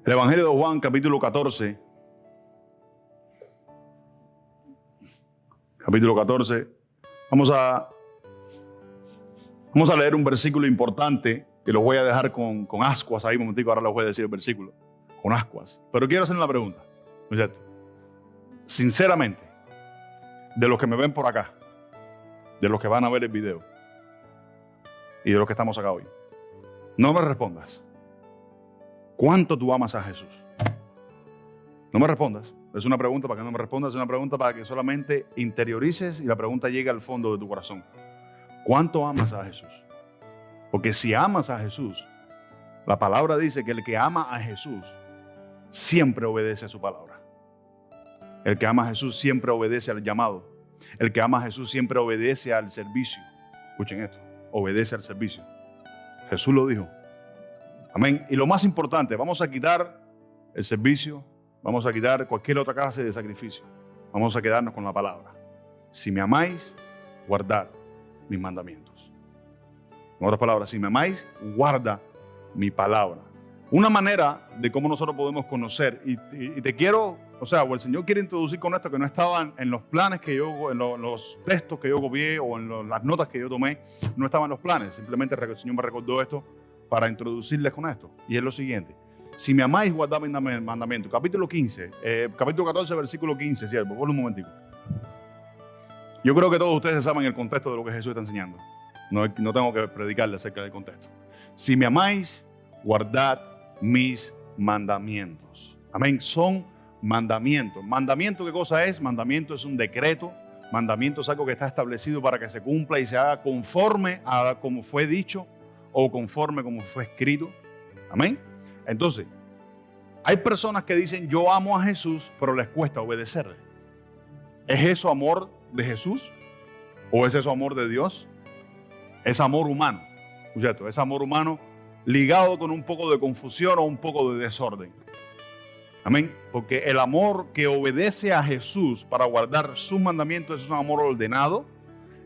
El Evangelio de Juan, capítulo 14. Capítulo 14. Vamos a leer un versículo importante que los voy a dejar con ascuas ahí un momentico. Ahora les voy a decir el versículo. Con ascuas. Pero quiero hacer una pregunta. ¿No es cierto? Sinceramente, de los que me ven por acá, de los que van a ver el video y de los que estamos acá hoy, no me respondas. ¿Cuánto tú amas a Jesús? No me respondas. Es una pregunta para que no me respondas. Es una pregunta para que solamente interiorices y la pregunta llegue al fondo de tu corazón. ¿Cuánto amas a Jesús? Porque si amas a Jesús, la palabra dice que el que ama a Jesús siempre obedece a su palabra. El que ama a Jesús siempre obedece al llamado. El que ama a Jesús siempre obedece al servicio. Escuchen esto. Obedece al servicio. Jesús lo dijo. Amén. Y lo más importante, vamos a quitar el servicio, vamos a quitar cualquier otra clase de sacrificio. Vamos a quedarnos con la palabra. Si me amáis, guardad mis mandamientos. En otras palabras, si me amáis, guarda mi palabra. Una manera de cómo nosotros podemos conocer, y te quiero, o el Señor quiere introducir con esto que no estaban en los planes que yo, en los textos que yo copié o en las notas que yo tomé, no estaban en los planes. Simplemente el Señor me recordó esto para introducirles con esto. Y es lo siguiente. Si me amáis, guardad mis mandamientos. Capítulo 15, capítulo 14, versículo 15, ¿cierto? Ponle un momentico. Yo creo que todos ustedes saben el contexto de lo que Jesús está enseñando. No tengo que predicarle acerca del contexto. Si me amáis, guardad mis mandamientos. Amén. Son mandamientos. ¿Mandamiento qué cosa es? Mandamiento es un decreto. Mandamiento es algo que está establecido para que se cumpla y se haga conforme a como fue dicho o conforme como fue escrito. Amén. Entonces, hay personas que dicen yo amo a Jesús, pero les cuesta obedecerle. ¿Es eso amor de Jesús? ¿O es eso amor de Dios? Es amor humano. ¿Cierto? Es amor humano ligado con un poco de confusión o un poco de desorden. Amén. Porque el amor que obedece a Jesús para guardar sus mandamientos es un amor ordenado,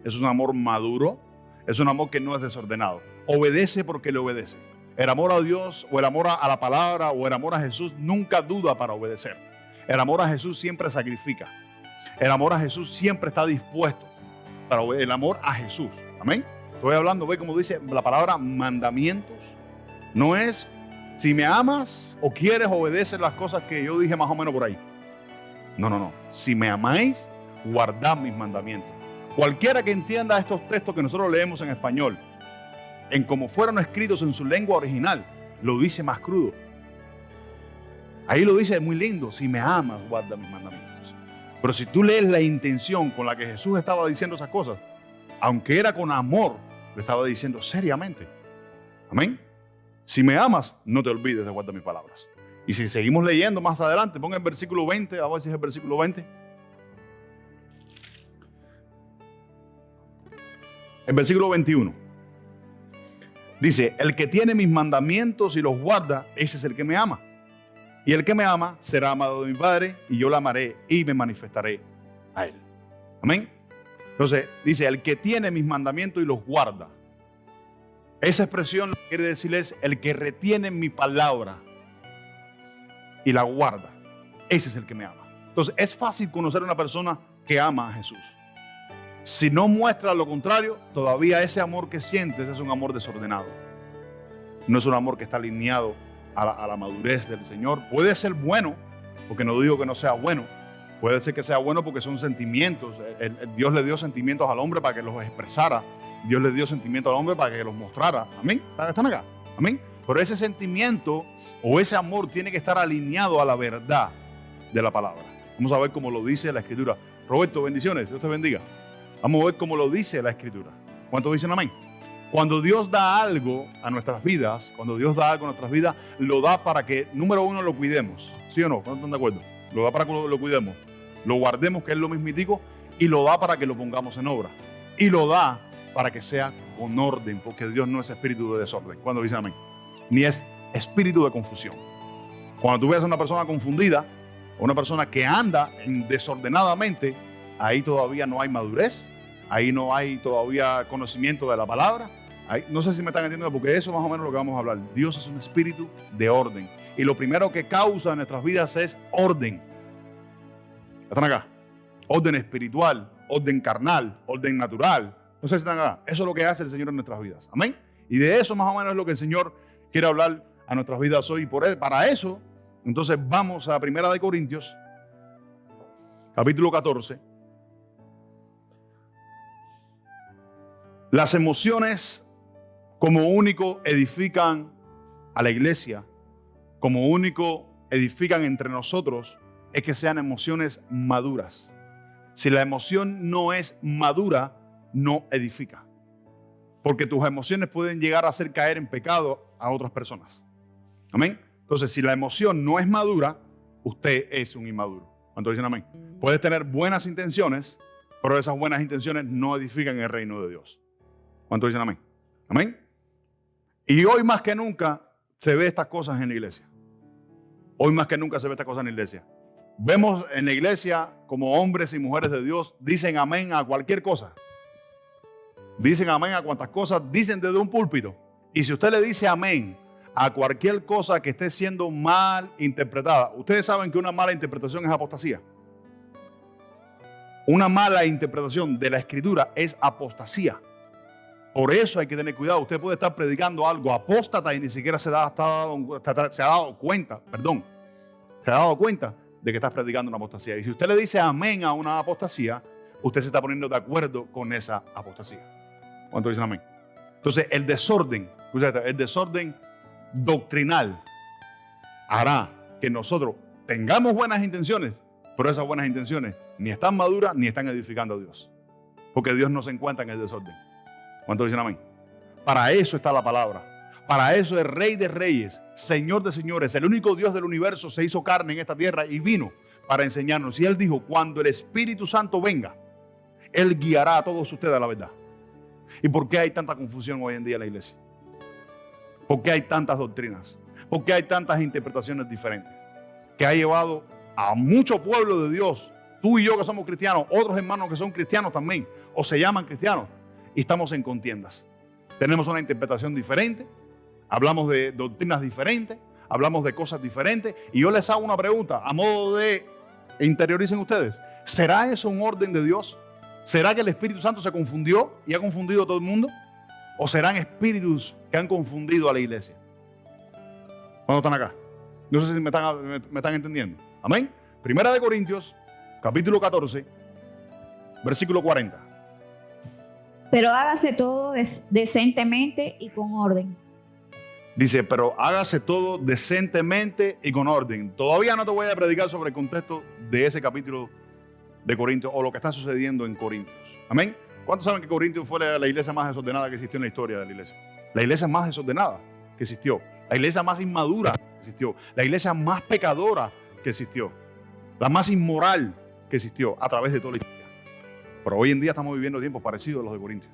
es un amor maduro, es un amor que no es desordenado. Obedece porque le obedece. El amor a Dios o el amor a la palabra o el amor a Jesús nunca duda para obedecer. El amor a Jesús siempre sacrifica. El amor a Jesús siempre está dispuesto para obedecer. El amor a Jesús. Amén. Estoy hablando, ve como dice la palabra mandamientos. No es si me amas o quieres obedecer las cosas que yo dije más o menos por ahí. No. Si me amáis, guardad mis mandamientos. Cualquiera que entienda estos textos que nosotros leemos en español, en como fueron escritos en su lengua original, lo dice más crudo. Ahí lo dice muy lindo. Si me amas, guarda mis mandamientos. Pero si tú lees la intención con la que Jesús estaba diciendo esas cosas, aunque era con amor, lo estaba diciendo seriamente. Amén. Si me amas, no te olvides de guardar mis palabras. Y si seguimos leyendo más adelante, ponga el versículo 20, a ver si es el versículo 20. El versículo 21. Dice, el que tiene mis mandamientos y los guarda, ese es el que me ama. Y el que me ama será amado de mi Padre, y yo lo amaré y me manifestaré a él. Amén. Entonces, dice, el que tiene mis mandamientos y los guarda. Esa expresión lo que quiere decir es el que retiene mi palabra y la guarda. Ese es el que me ama. Entonces, es fácil conocer a una persona que ama a Jesús. Si no muestra lo contrario, todavía ese amor que sientes es un amor desordenado. No es un amor que está alineado a la madurez del Señor. Puede ser bueno, porque no digo que no sea bueno. Puede ser que sea bueno porque son sentimientos. Dios le dio sentimientos al hombre para que los expresara. Dios le dio sentimientos al hombre para que los mostrara. Amén. ¿Están acá? Amén. Pero ese sentimiento o ese amor tiene que estar alineado a la verdad de la palabra. Vamos a ver cómo lo dice la Escritura. Roberto, bendiciones. Dios te bendiga. Vamos a ver cómo lo dice la Escritura. ¿Cuántos dicen amén? Cuando Dios da algo a nuestras vidas, lo da para que, número uno, lo cuidemos. ¿Sí o no? ¿Cuántos están de acuerdo? Lo da para que lo cuidemos. Lo guardemos, que es lo mismitico, y lo da para que lo pongamos en obra. Y lo da para que sea con orden, porque Dios no es espíritu de desorden. ¿Cuándo dicen amén? Ni es espíritu de confusión. Cuando tú veas a una persona confundida, o una persona que anda desordenadamente, ahí todavía no hay madurez. Ahí no hay todavía conocimiento de la palabra, No sé si me están entendiendo, porque eso es más o menos lo que vamos a hablar. Dios es un espíritu de orden. Y lo primero que causa en nuestras vidas es orden. ¿Están acá? Orden espiritual, orden carnal, orden natural. No sé si están acá. Eso es lo que hace el Señor en nuestras vidas. Amén. Y de eso más o menos es lo que el Señor quiere hablar a nuestras vidas hoy. Para eso, entonces vamos a 1 Corintios, capítulo 14. Las emociones como único edifican a la iglesia, como único edifican entre nosotros, es que sean emociones maduras. Si la emoción no es madura, no edifica. Porque tus emociones pueden llegar a hacer caer en pecado a otras personas. Amén. Entonces, si la emoción no es madura, usted es un inmaduro. ¿Cuántos dicen amén? Puedes tener buenas intenciones, pero esas buenas intenciones no edifican el reino de Dios. ¿Cuántos dicen amén? Amén. Y hoy más que nunca se ve estas cosas en la iglesia. Hoy más que nunca se ve estas cosas en la iglesia. Vemos en la iglesia como hombres y mujeres de Dios dicen amén a cualquier cosa. Dicen amén a cuantas cosas dicen desde un púlpito. Y si usted le dice amén a cualquier cosa que esté siendo mal interpretada, ustedes saben que una mala interpretación es apostasía. Una mala interpretación de la escritura es apostasía. Por eso hay que tener cuidado. Usted puede estar predicando algo apóstata y ni siquiera se ha dado cuenta de que estás predicando una apostasía. Y si usted le dice amén a una apostasía, usted se está poniendo de acuerdo con esa apostasía. ¿Cuánto dicen amén? Entonces, el desorden doctrinal hará que nosotros tengamos buenas intenciones, pero esas buenas intenciones ni están maduras ni están edificando a Dios. Porque Dios no se encuentra en el desorden. ¿Cuántos dicen amén? Para eso está la palabra. Para eso el Rey de Reyes, Señor de Señores, el único Dios del universo se hizo carne en esta tierra y vino para enseñarnos. Y Él dijo, cuando el Espíritu Santo venga, Él guiará a todos ustedes a la verdad. ¿Y por qué hay tanta confusión hoy en día en la iglesia? ¿Por qué hay tantas doctrinas? ¿Por qué hay tantas interpretaciones diferentes? Que ha llevado a mucho pueblo de Dios, tú y yo que somos cristianos, otros hermanos que son cristianos también, o se llaman cristianos, y estamos en contiendas. Tenemos una interpretación diferente, hablamos de doctrinas diferentes, hablamos de cosas diferentes, y yo les hago una pregunta, a modo de interioricen ustedes, ¿será eso un orden de Dios? ¿Será que el Espíritu Santo se confundió y ha confundido a todo el mundo? ¿O serán espíritus que han confundido a la iglesia? ¿Cuándo están acá? No sé si me están entendiendo. Amén. 1 Corintios, capítulo 14, versículo 40. Pero hágase todo decentemente y con orden. Dice, pero hágase todo decentemente y con orden. Todavía no te voy a predicar sobre el contexto de ese capítulo de Corintios o lo que está sucediendo en Corintios. Amén. ¿Cuántos saben que Corintios fue la iglesia más desordenada que existió en la historia de la iglesia? La iglesia más desordenada que existió. La iglesia más inmadura que existió. La iglesia más pecadora que existió. La más inmoral que existió a través de toda la historia. Pero hoy en día estamos viviendo tiempos parecidos a los de Corintios.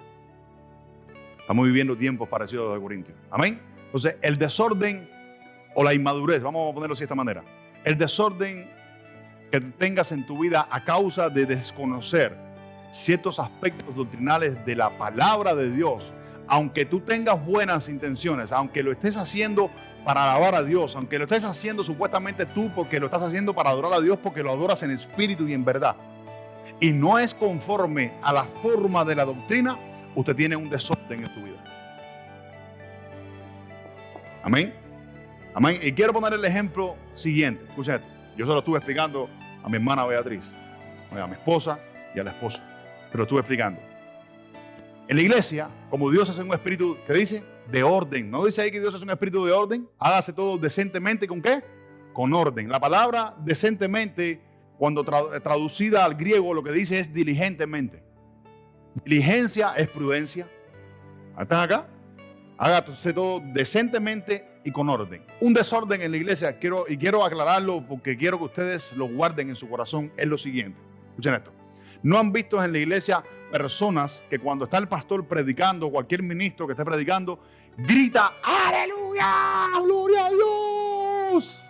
Estamos viviendo tiempos parecidos a los de Corintios. Amén. Entonces, el desorden o la inmadurez, vamos a ponerlo así de esta manera. El desorden que tengas en tu vida a causa de desconocer ciertos aspectos doctrinales de la palabra de Dios, aunque tú tengas buenas intenciones, aunque lo estés haciendo para alabar a Dios, aunque lo estés haciendo supuestamente tú porque lo estás haciendo para adorar a Dios, porque lo adoras en espíritu y en verdad, y no es conforme a la forma de la doctrina, usted tiene un desorden en su vida. Amén. Amén. Y quiero poner el ejemplo siguiente. Escuchen esto. Yo se lo estuve explicando a mi hermana Beatriz, a mi esposa y a la esposa. Se lo estuve explicando. En la iglesia, como Dios es un espíritu, ¿qué dice? De orden. ¿No dice ahí que Dios es un espíritu de orden? Hágase todo decentemente, ¿con qué? Con orden. La palabra decentemente, cuando traducida al griego, lo que dice es diligentemente. Diligencia es prudencia. ¿Están acá? Hágase todo decentemente y con orden. Un desorden en la iglesia, quiero aclararlo porque quiero que ustedes lo guarden en su corazón, es lo siguiente. Escuchen esto. ¿No han visto en la iglesia personas que cuando está el pastor predicando, cualquier ministro que esté predicando, grita, ¡aleluya! ¡Gloria a Dios!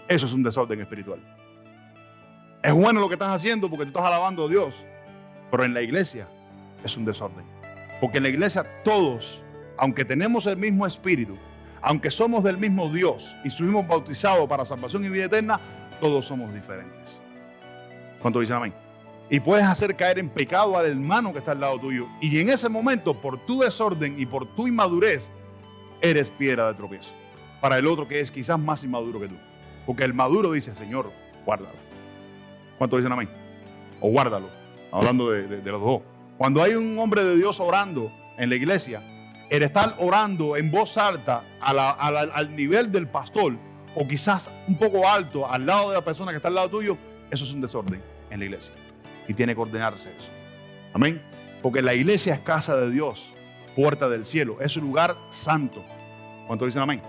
Eso es un desorden espiritual. Es bueno lo que estás haciendo porque tú estás alabando a Dios, pero en la iglesia es un desorden. Porque en la iglesia todos, aunque tenemos el mismo espíritu, aunque somos del mismo Dios y fuimos bautizados para salvación y vida eterna, todos somos diferentes. ¿Cuánto dicen amén? Y puedes hacer caer en pecado al hermano que está al lado tuyo. Y en ese momento, por tu desorden y por tu inmadurez, eres piedra de tropiezo para el otro que es quizás más inmaduro que tú. Porque el maduro dice, Señor, guárdalo. ¿Cuánto dicen amén? O guárdalo. Hablando de los dos. Cuando hay un hombre de Dios orando en la iglesia, el estar orando en voz alta al nivel del pastor, o quizás un poco alto al lado de la persona que está al lado tuyo, eso es un desorden en la iglesia. Y tiene que ordenarse eso. Amén. Porque la iglesia es casa de Dios, puerta del cielo, es un lugar santo. ¿Cuántos dicen amén?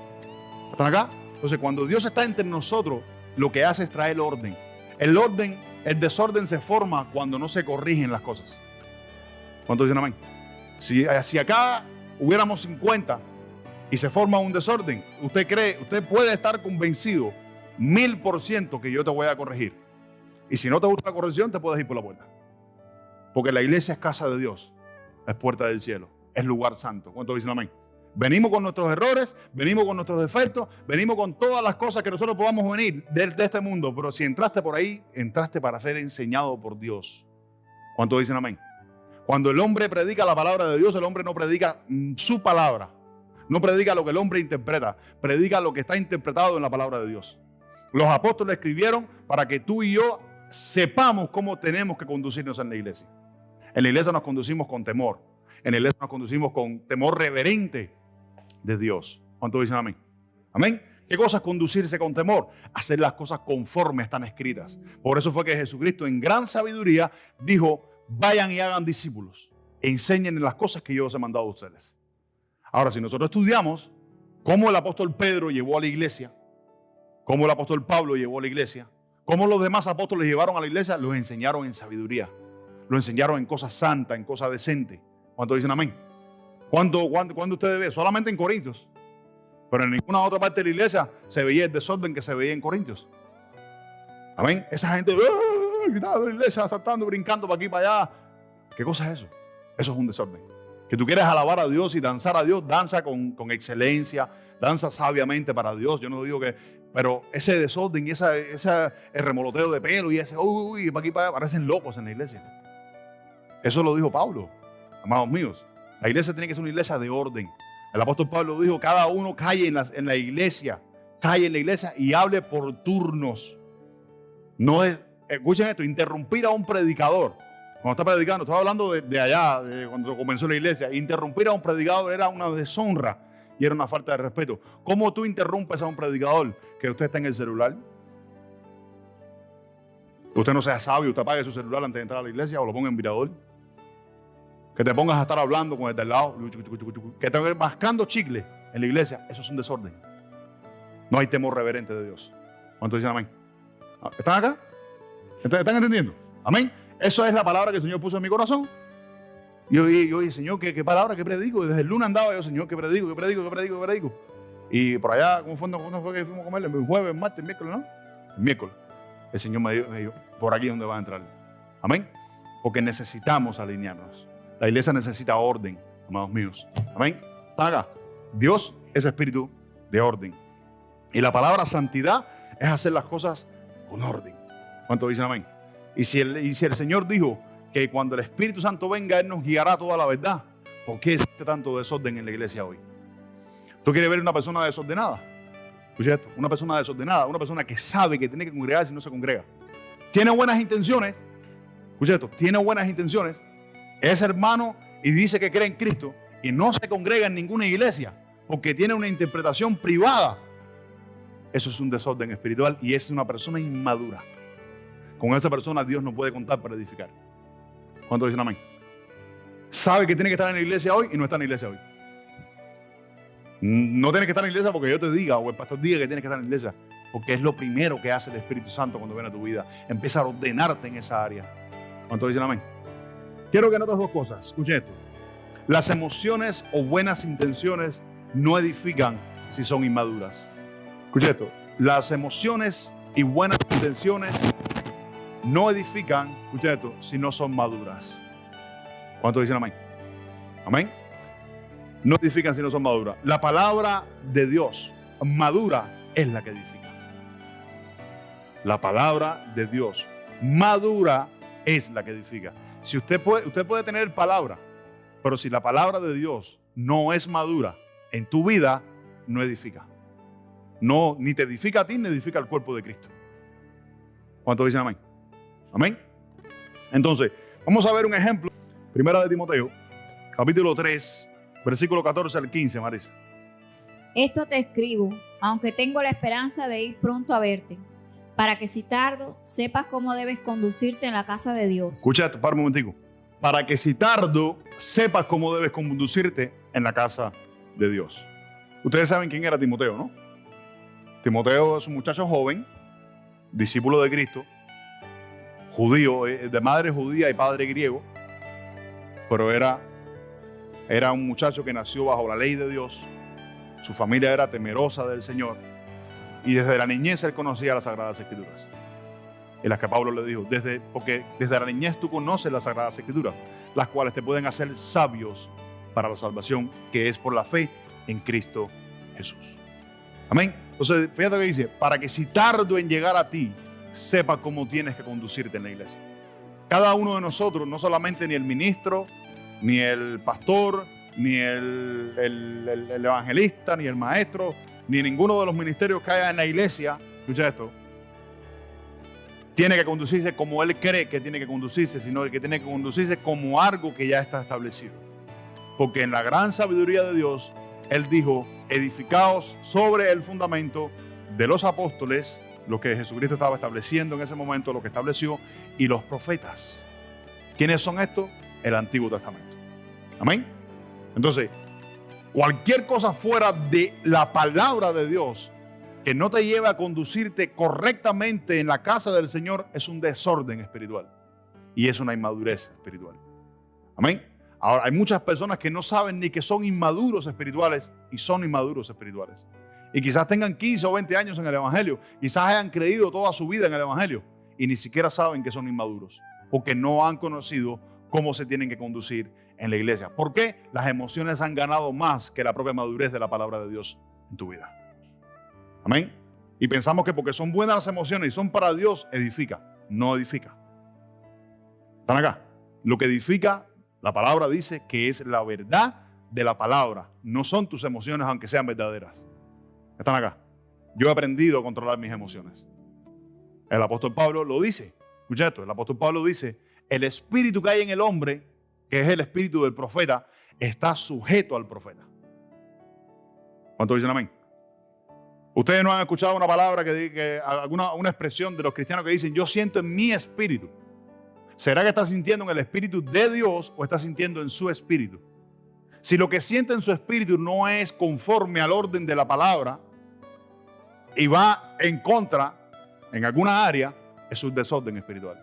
¿Están acá? Entonces, cuando Dios está entre nosotros, lo que hace es traer orden. El desorden se forma cuando no se corrigen las cosas. ¿Cuántos dicen amén? Si acá hubiéramos 50 y se forma un desorden, usted puede estar convencido 1000% que yo te voy a corregir. Y si no te gusta la corrección, te puedes ir por la puerta. Porque la iglesia es casa de Dios, es puerta del cielo, es lugar santo. ¿Cuántos dicen amén? Venimos con nuestros errores, venimos con nuestros defectos, venimos con todas las cosas que nosotros podamos venir de este mundo. Pero si entraste por ahí, entraste para ser enseñado por Dios. ¿Cuántos dicen amén? Cuando el hombre predica la palabra de Dios, el hombre no predica su palabra. No predica lo que el hombre interpreta, predica lo que está interpretado en la palabra de Dios. Los apóstoles escribieron para que tú y yo sepamos cómo tenemos que conducirnos en la iglesia. En la iglesia nos conducimos con temor. En la iglesia nos conducimos con temor reverente de Dios. ¿Cuántos dicen amén? Amén. ¿Qué cosa es conducirse con temor? Hacer las cosas conforme están escritas. Por eso fue que Jesucristo en gran sabiduría dijo, vayan y hagan discípulos. E enseñen las cosas que yo os he mandado a ustedes. Ahora, si nosotros estudiamos cómo el apóstol Pedro llevó a la iglesia, cómo el apóstol Pablo llevó a la iglesia, cómo los demás apóstoles llevaron a la iglesia, los enseñaron en sabiduría. Los enseñaron en cosas santas, en cosas decentes. ¿Cuántos dicen amén? ¿Cuándo ustedes ven? Solamente en Corintios. Pero en ninguna otra parte de la iglesia se veía el desorden que se veía en Corintios. Amén. Esa gente gritando en la iglesia, saltando, brincando para aquí, para allá. ¿Qué cosa es eso? Eso es un desorden. Que tú quieres alabar a Dios y danzar a Dios, danza con excelencia, danza sabiamente para Dios. Yo no digo que... Pero ese desorden y el remoloteo de pelo y ese para aquí, para allá, parecen locos en la iglesia. Eso lo dijo Pablo. Amados míos, la iglesia tiene que ser una iglesia de orden. El apóstol Pablo dijo, cada uno calle en la iglesia y hable por turnos. No es, escuchen esto, interrumpir a un predicador. Cuando está predicando, estaba hablando de allá, de cuando comenzó la iglesia, interrumpir a un predicador era una deshonra y era una falta de respeto. ¿Cómo tú interrumpes a un predicador que usted está en el celular? Usted no sea sabio, usted apague su celular antes de entrar a la iglesia o lo ponga en vibrador. Que te pongas a estar hablando con el del lado, que te estés mascando chicle en la iglesia, eso es un desorden. No hay temor reverente de Dios. ¿Cuántos dicen amén? ¿Están acá? ¿Están entendiendo? Amén. Eso es la palabra que el Señor puso en mi corazón. Y yo dije, Señor, ¿qué palabra? ¿Qué predico? Y desde el lunes andaba yo, Señor, ¿qué predico? Y por allá, ¿cómo fue que fuimos a comer? El jueves, el martes, el miércoles, ¿no? El miércoles. El Señor me dijo, por aquí es donde va a entrar. Amén. Porque necesitamos alinearnos. La iglesia necesita orden, amados míos. Amén. ¿Están acá? Dios es espíritu de orden. Y la palabra santidad es hacer las cosas con orden. ¿Cuántos dicen amén? Y si el Señor dijo que cuando el Espíritu Santo venga, Él nos guiará toda la verdad, ¿por qué existe tanto desorden en la iglesia hoy? ¿Tú quieres ver una persona desordenada? Escucha esto, una persona desordenada, una persona que sabe que tiene que congregarse y no se congrega. Tiene buenas intenciones. Escucha esto, tiene buenas intenciones. Es hermano y dice que cree en Cristo y no se congrega en ninguna iglesia porque tiene una interpretación privada. Eso es un desorden espiritual y es una persona inmadura. Con esa persona Dios no puede contar para edificar. ¿Cuántos dicen amén? Sabe que tiene que estar en la iglesia hoy y no está en la iglesia hoy. No tienes que estar en la iglesia porque yo te diga o el pastor diga que tienes que estar en la iglesia, porque es lo primero que hace el Espíritu Santo cuando viene a tu vida. Empieza a ordenarte en esa área. ¿Cuántos dicen amén? Quiero que notes dos cosas. Escuchen esto. Las emociones o buenas intenciones no edifican si son inmaduras. Escuchen esto. Las emociones y buenas intenciones no edifican, escuchen esto, si no son maduras. ¿Cuántos dicen amén? Amén. No edifican si no son maduras. La palabra de Dios madura es la que edifica. La palabra de Dios madura es la que edifica. Si usted puede tener palabra, pero si la palabra de Dios no es madura en tu vida, no edifica. No, ni te edifica a ti, ni edifica al cuerpo de Cristo. ¿Cuántos dicen amén? Amén. Entonces, vamos a ver un ejemplo. Primera de Timoteo, capítulo 3, versículo 14 al 15, Marisa. Esto te escribo, aunque tengo la esperanza de ir pronto a verte, para que si tardo, sepas cómo debes conducirte en la casa de Dios. Escucha esto, para un momentico. Para que si tardo, sepas cómo debes conducirte en la casa de Dios. Ustedes saben quién era Timoteo, ¿no? Timoteo es un muchacho joven, discípulo de Cristo, judío, de madre judía y padre griego, pero era un muchacho que nació bajo la ley de Dios. Su familia era temerosa del Señor y desde la niñez él conocía las Sagradas Escrituras, en las que Pablo le dijo, porque desde la niñez tú conoces las Sagradas Escrituras, las cuales te pueden hacer sabios para la salvación que es por la fe en Cristo Jesús. Amén. Entonces, fíjate que dice, para que si tardo en llegar a ti, sepa cómo tienes que conducirte en la iglesia. Cada uno de nosotros, no solamente ni el ministro, ni el pastor, ni el evangelista, ni el maestro, ni ninguno de los ministerios que haya en la iglesia, escucha esto, tiene que conducirse como él cree que tiene que conducirse, sino que tiene que conducirse como algo que ya está establecido. Porque en la gran sabiduría de Dios, él dijo, edificaos sobre el fundamento de los apóstoles, lo que Jesucristo estaba estableciendo en ese momento, lo que estableció, y los profetas. ¿Quiénes son estos? El Antiguo Testamento. Amén. Entonces, cualquier cosa fuera de la palabra de Dios que no te lleve a conducirte correctamente en la casa del Señor es un desorden espiritual y es una inmadurez espiritual. Amén. Ahora, hay muchas personas que no saben ni que son inmaduros espirituales y son inmaduros espirituales. Y quizás tengan 15 o 20 años en el Evangelio, quizás hayan creído toda su vida en el Evangelio y ni siquiera saben que son inmaduros porque no han conocido cómo se tienen que conducir en la iglesia. ¿Por qué? Las emociones han ganado más que la propia madurez de la palabra de Dios en tu vida. Amén. Y pensamos que porque son buenas las emociones y son para Dios, edifica. No edifica. ¿Están acá? Lo que edifica, la palabra dice que es la verdad de la palabra. No son tus emociones aunque sean verdaderas. ¿Están acá? Yo he aprendido a controlar mis emociones. El apóstol Pablo lo dice. Escucha esto. El apóstol Pablo dice, el espíritu que hay en el hombre, que es el espíritu del profeta, está sujeto al profeta. ¿Cuántos dicen amén? Ustedes no han escuchado una palabra una expresión de los cristianos que dicen, yo siento en mi espíritu. ¿Será que está sintiendo en el espíritu de Dios o está sintiendo en su espíritu? Si lo que siente en su espíritu no es conforme al orden de la palabra y va en contra en alguna área, es un desorden espiritual.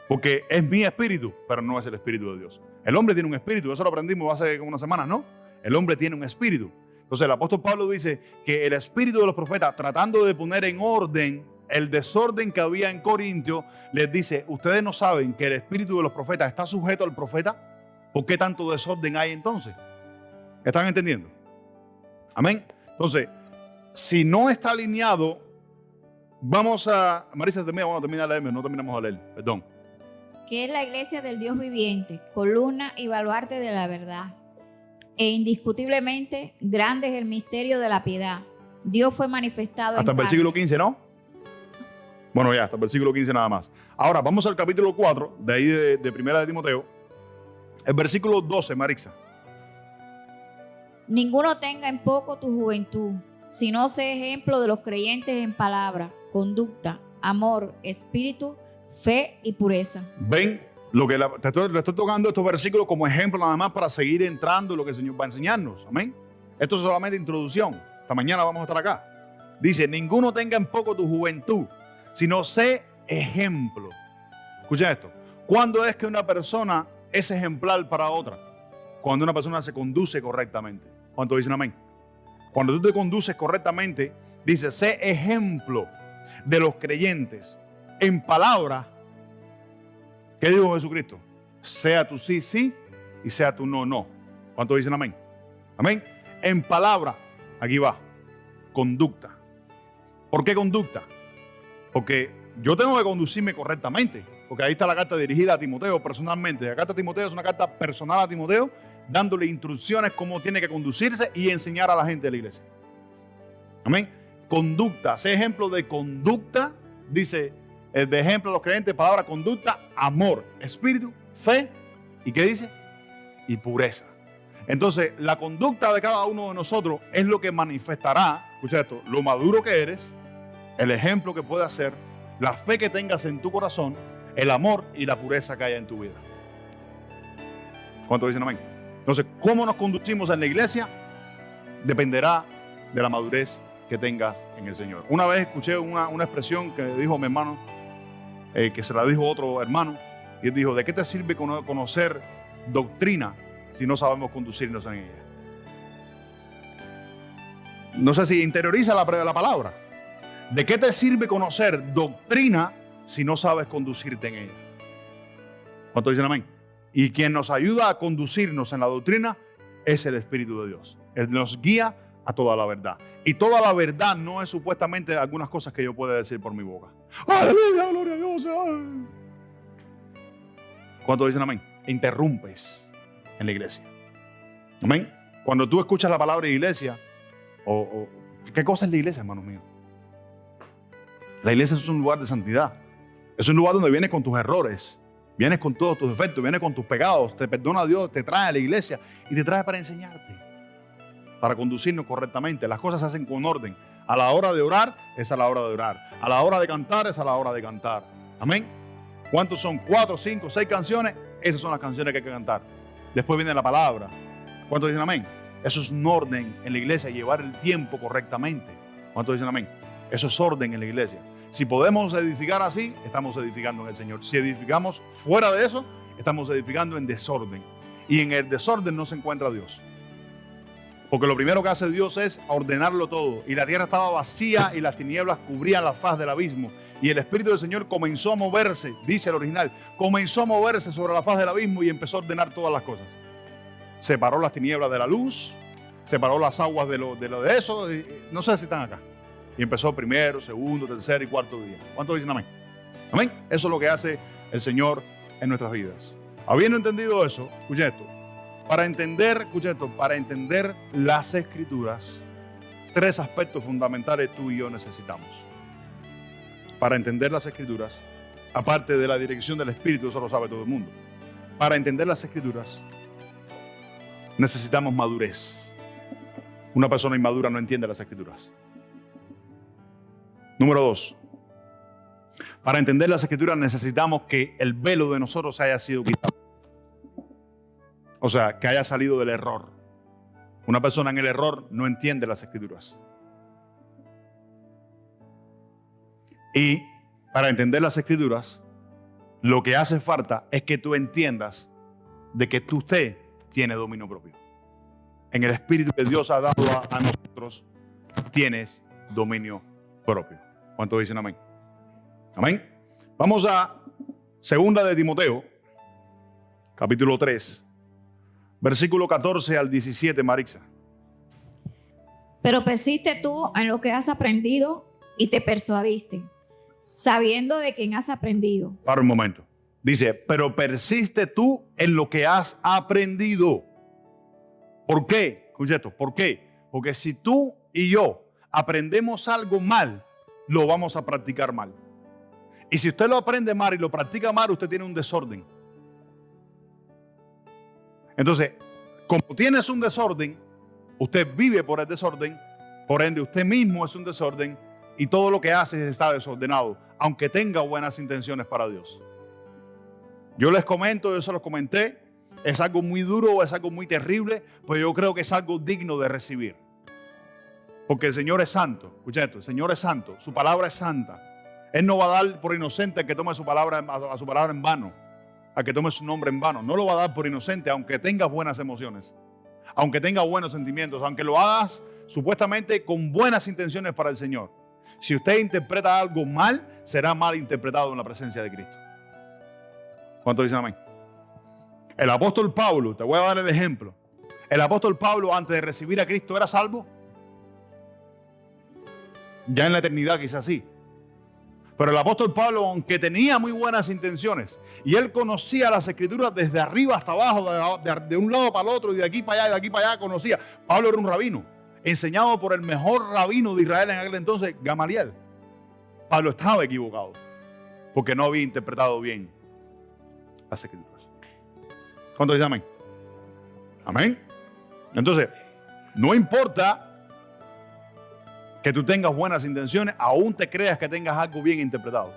Porque es mi espíritu, pero no es el espíritu de Dios. El hombre tiene un espíritu, eso lo aprendimos hace como unas semanas, ¿no? El hombre tiene un espíritu. Entonces el apóstol Pablo dice que el espíritu de los profetas, tratando de poner en orden el desorden que había en Corintio, les dice, ustedes no saben que el espíritu de los profetas está sujeto al profeta. ¿Por qué tanto desorden hay entonces? ¿Están entendiendo? Amén. Entonces, si no está alineado, Marisa, vamos a terminar de leer, no terminamos de leer, perdón. Que es la iglesia del Dios viviente, columna y baluarte de la verdad. E indiscutiblemente grande es el misterio de la piedad. Dios fue manifestado hasta el versículo 15, ¿no? Bueno, ya, hasta el versículo 15 nada más. Ahora, vamos al capítulo 4, de ahí de Primera de Timoteo. El versículo 12, Marisa. Ninguno tenga en poco tu juventud, sino sé ejemplo de los creyentes en palabra, conducta, amor, espíritu, fe y pureza. Ven, le estoy tocando estos versículos como ejemplo nada más para seguir entrando en lo que el Señor va a enseñarnos. Amén. Esto es solamente introducción. Esta mañana vamos a estar acá. Dice, ninguno tenga en poco tu juventud, sino sé ejemplo. Escucha esto. ¿Cuándo es que una persona es ejemplar para otra? Cuando una persona se conduce correctamente. ¿Cuántos dicen amén? Cuando tú te conduces correctamente, dice, sé ejemplo de los creyentes en palabra. ¿Qué dijo Jesucristo? Sea tu sí, sí y sea tu no, no. ¿Cuántos dicen amén? Amén. En palabra, aquí va, conducta. ¿Por qué conducta? Porque yo tengo que conducirme correctamente, porque ahí está la carta dirigida a Timoteo personalmente. La carta a Timoteo es una carta personal a Timoteo, dándole instrucciones cómo tiene que conducirse y enseñar a la gente de la iglesia. Amén. Conducta, sé ejemplo de conducta, dice, de ejemplo a los creyentes, palabra conducta, amor, espíritu, fe, ¿y qué dice? Y pureza. Entonces, la conducta de cada uno de nosotros es lo que manifestará, escucha esto, lo maduro que eres, el ejemplo que puedes hacer, la fe que tengas en tu corazón, el amor y la pureza que haya en tu vida. ¿Cuántos dicen amén? Entonces, cómo nos conducimos en la iglesia dependerá de la madurez que tengas en el Señor. Una vez escuché una expresión que dijo mi hermano, que se la dijo otro hermano, y él dijo, ¿de qué te sirve conocer doctrina si no sabemos conducirnos en ella? No sé si interioriza la palabra. ¿De qué te sirve conocer doctrina si no sabes conducirte en ella? ¿Cuántos dicen amén? Y quien nos ayuda a conducirnos en la doctrina es el Espíritu de Dios. Él nos guía a toda la verdad. Y toda la verdad no es supuestamente algunas cosas que yo pueda decir por mi boca. ¡Aleluya, gloria a Dios! ¡Ay! ¿Cuántos dicen amén? Interrumpes en la iglesia. Amén. Cuando tú escuchas la palabra de iglesia, ¿qué cosa es la iglesia, hermano mío? La iglesia es un lugar de santidad. Es un lugar donde vienes con tus errores, vienes con todos tus defectos, vienes con tus pecados, te perdona Dios, te trae a la iglesia y te trae para enseñarte, para conducirnos correctamente. Las cosas se hacen con orden. A la hora de orar, es a la hora de orar. A la hora de cantar, es a la hora de cantar. Amén. ¿Cuántos son? 4, 5, 6 canciones. Esas son las canciones que hay que cantar. Después viene la palabra. ¿Cuántos dicen amén? Eso es un orden en la iglesia, llevar el tiempo correctamente. ¿Cuántos dicen amén? Eso es orden en la iglesia. Si podemos edificar así, estamos edificando en el Señor. Si edificamos fuera de eso, estamos edificando en desorden. Y en el desorden no se encuentra Dios. Porque lo primero que hace Dios es ordenarlo todo. Y la tierra estaba vacía y las tinieblas cubrían la faz del abismo. Y el Espíritu del Señor comenzó a moverse, dice el original, comenzó a moverse sobre la faz del abismo y empezó a ordenar todas las cosas. Separó las tinieblas de la luz, separó las aguas de eso, no sé si están acá. Y empezó primero, segundo, tercer y cuarto día. ¿Cuántos dicen amén? Amén. Eso es lo que hace el Señor en nuestras vidas. Habiendo entendido eso, escucha esto. Para entender las Escrituras, 3 aspectos fundamentales tú y yo necesitamos. Para entender las Escrituras, aparte de la dirección del Espíritu, eso lo sabe todo el mundo. Para entender las Escrituras, necesitamos madurez. Una persona inmadura no entiende las Escrituras. Número 2. Para entender las Escrituras necesitamos que el velo de nosotros haya sido quitado. O sea, que haya salido del error. Una persona en el error no entiende las Escrituras. Y para entender las Escrituras, lo que hace falta es que tú entiendas de que usted tiene dominio propio. En el Espíritu que Dios ha dado a nosotros, tienes dominio propio. ¿Cuántos dicen amén? Amén. Vamos a 2 de Timoteo, capítulo 3, versículo 14 al 17, Marixa. Pero persiste tú en lo que has aprendido y te persuadiste, sabiendo de quién has aprendido. Para un momento. Dice, pero persiste tú en lo que has aprendido. ¿Por qué? Escucha esto, ¿por qué? Porque si tú y yo aprendemos algo mal, lo vamos a practicar mal. Y si usted lo aprende mal y lo practica mal, usted tiene un desorden. Entonces, como tienes un desorden, usted vive por el desorden, por ende usted mismo es un desorden y todo lo que hace está desordenado, aunque tenga buenas intenciones para Dios. Yo les comento, yo se los comenté, es algo muy duro, es algo muy terrible, pero yo creo que es algo digno de recibir. Porque el Señor es santo, escucha esto, el Señor es santo, su palabra es santa. Él no va a dar por inocente al que tome a su palabra en vano, al que tome su nombre en vano. No lo va a dar por inocente, aunque tengas buenas emociones, aunque tengas buenos sentimientos, aunque lo hagas supuestamente con buenas intenciones para el Señor. Si usted interpreta algo mal, será mal interpretado en la presencia de Cristo. ¿Cuántos dicen amén? El apóstol Pablo, te voy a dar el ejemplo. El apóstol Pablo, antes de recibir a Cristo, ¿era salvo? Ya en la eternidad quizás sí. Pero el apóstol Pablo, aunque tenía muy buenas intenciones, y él conocía las escrituras desde arriba hasta abajo, de un lado para el otro, y de aquí para allá, y de aquí para allá, conocía. Pablo era un rabino, enseñado por el mejor rabino de Israel en aquel entonces, Gamaliel. Pablo estaba equivocado, porque no había interpretado bien las escrituras. ¿Cuántos dicen amén? Amén. Entonces, no importa que tú tengas buenas intenciones, aún te creas que tengas algo bien interpretado.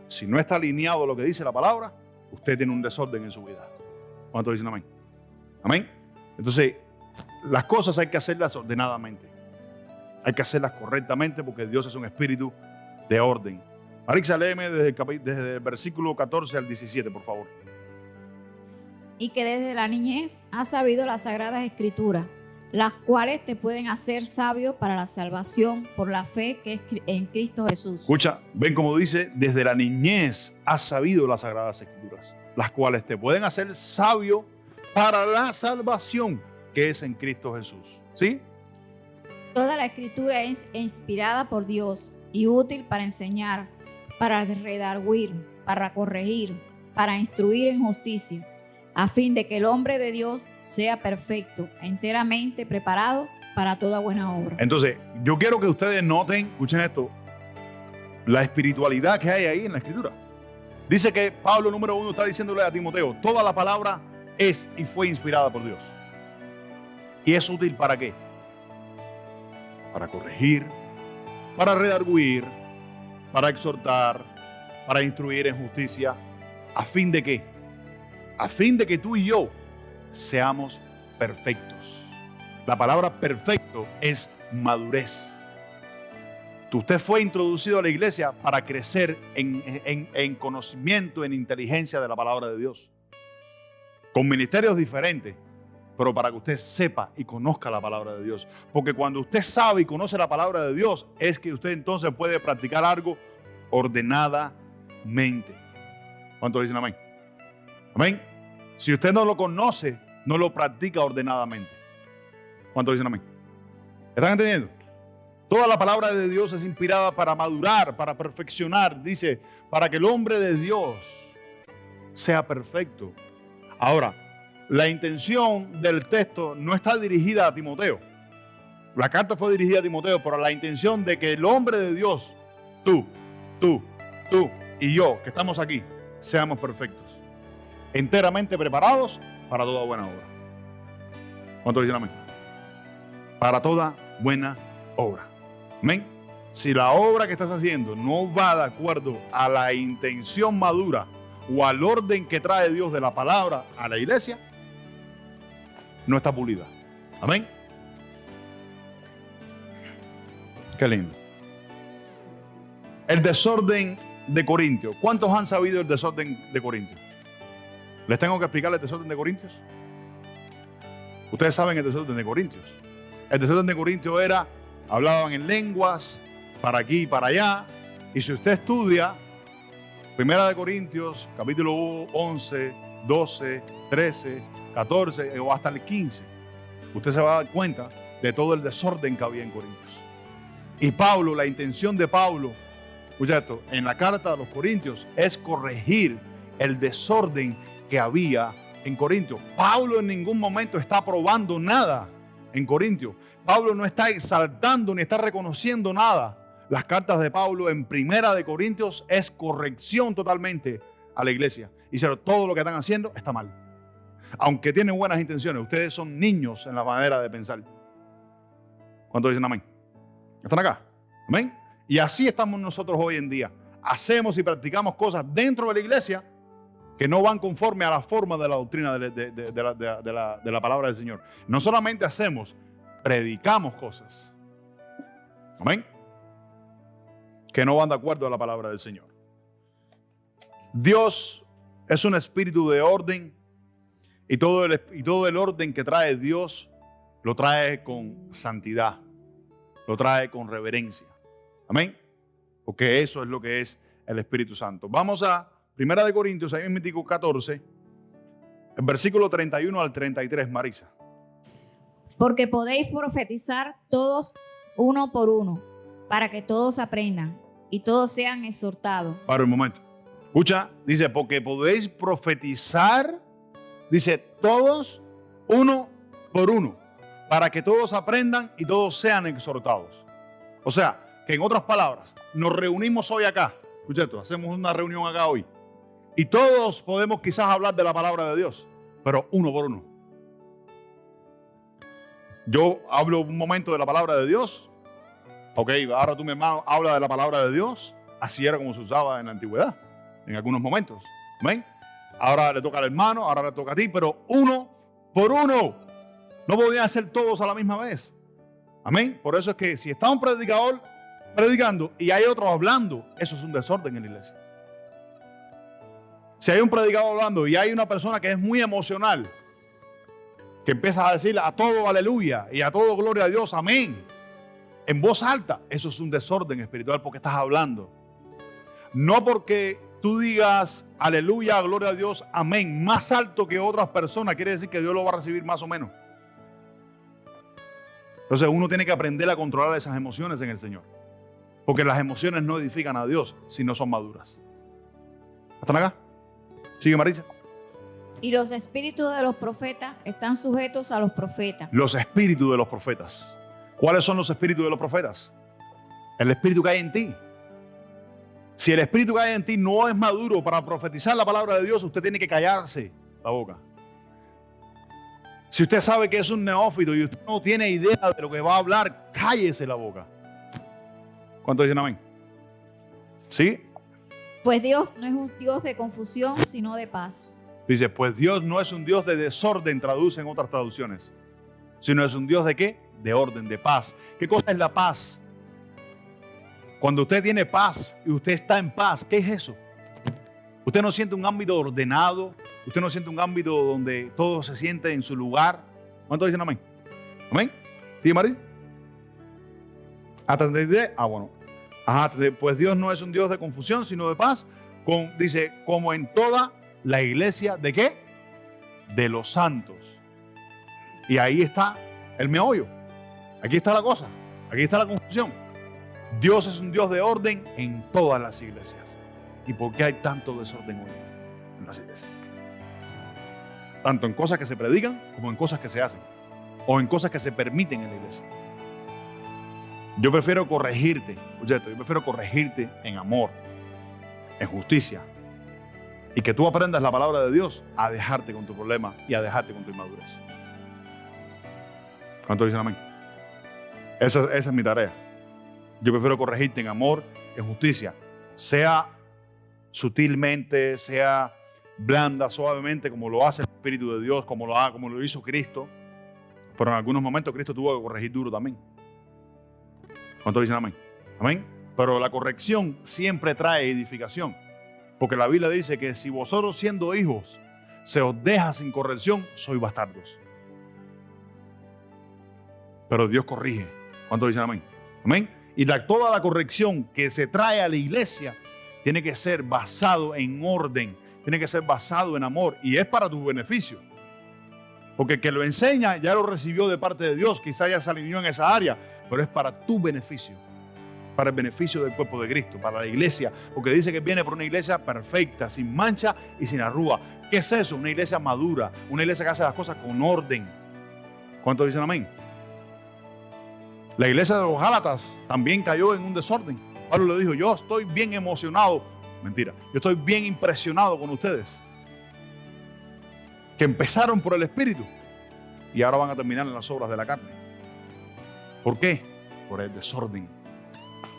Si no está alineado a lo que dice la palabra, usted tiene un desorden en su vida. ¿Cuántos dicen amén? Amén. Entonces, las cosas hay que hacerlas ordenadamente. Hay que hacerlas correctamente porque Dios es un espíritu de orden. Marixa, léeme desde el versículo 14 al 17, por favor. Y que desde la niñez has sabido las sagradas escrituras, las cuales te pueden hacer sabio para la salvación por la fe que es en Cristo Jesús. Escucha, ven como dice, desde la niñez has sabido las sagradas escrituras, las cuales te pueden hacer sabio para la salvación que es en Cristo Jesús. ¿Sí? Toda la escritura es inspirada por Dios y útil para enseñar, para redarguir, para corregir, para instruir en justicia, a fin de que el hombre de Dios sea perfecto, enteramente preparado para toda buena obra. Entonces, yo quiero que ustedes noten, escuchen esto, la espiritualidad que hay ahí en la escritura. Dice que Pablo, número 1, está diciéndole a Timoteo, toda la palabra es y fue inspirada por Dios. ¿Y es útil para qué? Para corregir, para redarguir, para exhortar, para instruir en justicia, ¿a fin de qué? A fin de que tú y yo seamos perfectos. La palabra perfecto es madurez. Usted fue introducido a la iglesia para crecer en conocimiento, en inteligencia de la palabra de Dios. Con ministerios diferentes, pero para que usted sepa y conozca la palabra de Dios. Porque cuando usted sabe y conoce la palabra de Dios, es que usted entonces puede practicar algo ordenadamente. ¿Cuántos dicen amén? Amén. Si usted no lo conoce, no lo practica ordenadamente. ¿Cuántos dicen amén? ¿Están entendiendo? Toda la palabra de Dios es inspirada para madurar, para perfeccionar. Dice, para que el hombre de Dios sea perfecto. Ahora, la intención del texto no está dirigida a Timoteo. La carta fue dirigida a Timoteo, pero la intención de que el hombre de Dios, tú y yo, que estamos aquí, seamos perfectos. Enteramente preparados para toda buena obra. ¿Cuántos dicen amén? Para toda buena obra. Amén. Si la obra que estás haciendo no va de acuerdo a la intención madura o al orden que trae Dios de la palabra a la iglesia, no está pulida. Amén. Qué lindo. El desorden de Corintios. ¿Cuántos han sabido el desorden de Corintios? ¿Les tengo que explicar el desorden de Corintios? Ustedes saben el desorden de Corintios. El desorden de Corintios era, hablaban en lenguas, para aquí y para allá. Y si usted estudia, 1 de Corintios, capítulo 11, 12, 13, 14 o hasta el 15, usted se va a dar cuenta de todo el desorden que había en Corintios. Y Pablo, la intención de Pablo, escucha esto, en la carta a los Corintios es corregir el desorden que había en Corintios. Pablo en ningún momento está aprobando nada en Corintios. Pablo no está exaltando ni está reconociendo nada. Las cartas de Pablo en 1 de Corintios es corrección totalmente a la iglesia. Y todo lo que están haciendo está mal. Aunque tienen buenas intenciones, ustedes son niños en la manera de pensar. ¿Cuántos dicen amén? ¿Están acá? Amén. Y así estamos nosotros hoy en día. Hacemos y practicamos cosas dentro de la iglesia que no van conforme a la forma de la doctrina de la palabra del Señor. No solamente hacemos, predicamos cosas. Amén. Que no van de acuerdo a la palabra del Señor. Dios es un espíritu de orden y todo el orden que trae Dios lo trae con santidad, lo trae con reverencia. Amén. Porque eso es lo que es el Espíritu Santo. Vamos a 1 de Corintios, ahí mismo 14, El versículo 31 al 33, Marisa. Porque podéis profetizar todos uno por uno, para que todos aprendan y todos sean exhortados. Para un momento. Escucha, dice, porque podéis profetizar, dice, todos uno por uno, para que todos aprendan y todos sean exhortados. O sea, que en otras palabras, nos reunimos hoy acá. Escucha esto, hacemos una reunión acá hoy. Y todos podemos quizás hablar de la palabra de Dios, pero uno por uno. Yo hablo un momento de la palabra de Dios. Ok, ahora tú, mi hermano, habla de la palabra de Dios. Así era como se usaba en la antigüedad, en algunos momentos. ¿Ven? Ahora le toca al hermano, ahora le toca a ti, pero uno por uno. No podían ser todos a la misma vez. Amén. Por eso es que si está un predicador predicando y hay otro hablando, eso es un desorden en la iglesia. Si hay un predicador hablando y hay una persona que es muy emocional, que empieza a decir a todo aleluya y a todo gloria a Dios, amén, en voz alta, eso es un desorden espiritual porque estás hablando. No porque tú digas aleluya, gloria a Dios, amén, más alto que otras personas, quiere decir que Dios lo va a recibir más o menos. Entonces uno tiene que aprender a controlar esas emociones en el Señor. Porque las emociones no edifican a Dios si no son maduras. ¿Están acá? Sigue, Marisa. Y los espíritus de los profetas están sujetos a los profetas. Los espíritus de los profetas. ¿Cuáles son los espíritus de los profetas? El espíritu que hay en ti. Si el espíritu que hay en ti no es maduro para profetizar la palabra de Dios, usted tiene que callarse la boca. Si usted sabe que es un neófito y usted no tiene idea de lo que va a hablar, cállese la boca. ¿Cuántos dicen amén? ¿Sí? Pues Dios no es un Dios de confusión, sino de paz. Dice, pues Dios no es un Dios de desorden, traduce en otras traducciones, sino es un Dios de ¿qué? De orden, de paz. ¿Qué cosa es la paz? Cuando usted tiene paz y usted está en paz, ¿qué es eso? Usted no siente un ámbito ordenado, usted no siente un ámbito donde todo se siente en su lugar. ¿Cuántos dicen amén? ¿Amén? ¿Sí, Maris? ¿Hasta entendí? Bueno. Ajá, pues Dios no es un Dios de confusión, sino de paz. Dice, como en toda la iglesia, ¿de qué? De los santos. Y ahí está el meollo. Aquí está la cosa. Aquí está la confusión. Dios es un Dios de orden en todas las iglesias. ¿Y por qué hay tanto desorden hoy en las iglesias? Tanto en cosas que se predican como en cosas que se hacen. O en cosas que se permiten en la iglesia. Yo prefiero corregirte, oye, yo prefiero corregirte en amor, en justicia, y que tú aprendas la palabra de Dios a dejarte con tu problema y a dejarte con tu inmadurez. ¿Cuántos dicen amén? Esa es mi tarea. Yo prefiero corregirte en amor, en justicia, sea sutilmente, sea blanda, suavemente, como lo hace el Espíritu de Dios, como lo hizo Cristo, pero en algunos momentos Cristo tuvo que corregir duro también. ¿Cuántos dicen amén? Amén. Pero la corrección siempre trae edificación. Porque la Biblia dice que si vosotros siendo hijos se os deja sin corrección, sois bastardos. Pero Dios corrige. ¿Cuántos dicen amén? Amén. Y toda la corrección que se trae a la iglesia tiene que ser basado en orden. Tiene que ser basado en amor. Y es para tu beneficio. Porque el que lo enseña ya lo recibió de parte de Dios. Quizá ya se alineó en esa área. Pero es para tu beneficio, para el beneficio del cuerpo de Cristo, para la iglesia, porque dice que viene por una iglesia perfecta, sin mancha y sin arruga. ¿Qué es eso? Una iglesia madura, una iglesia que hace las cosas con orden. ¿Cuántos dicen amén? La iglesia de los Gálatas también cayó en un desorden. Pablo le dijo, yo estoy bien emocionado, mentira, yo estoy bien impresionado con ustedes, que empezaron por el Espíritu y ahora van a terminar en las obras de la carne. ¿Por qué? Por el desorden.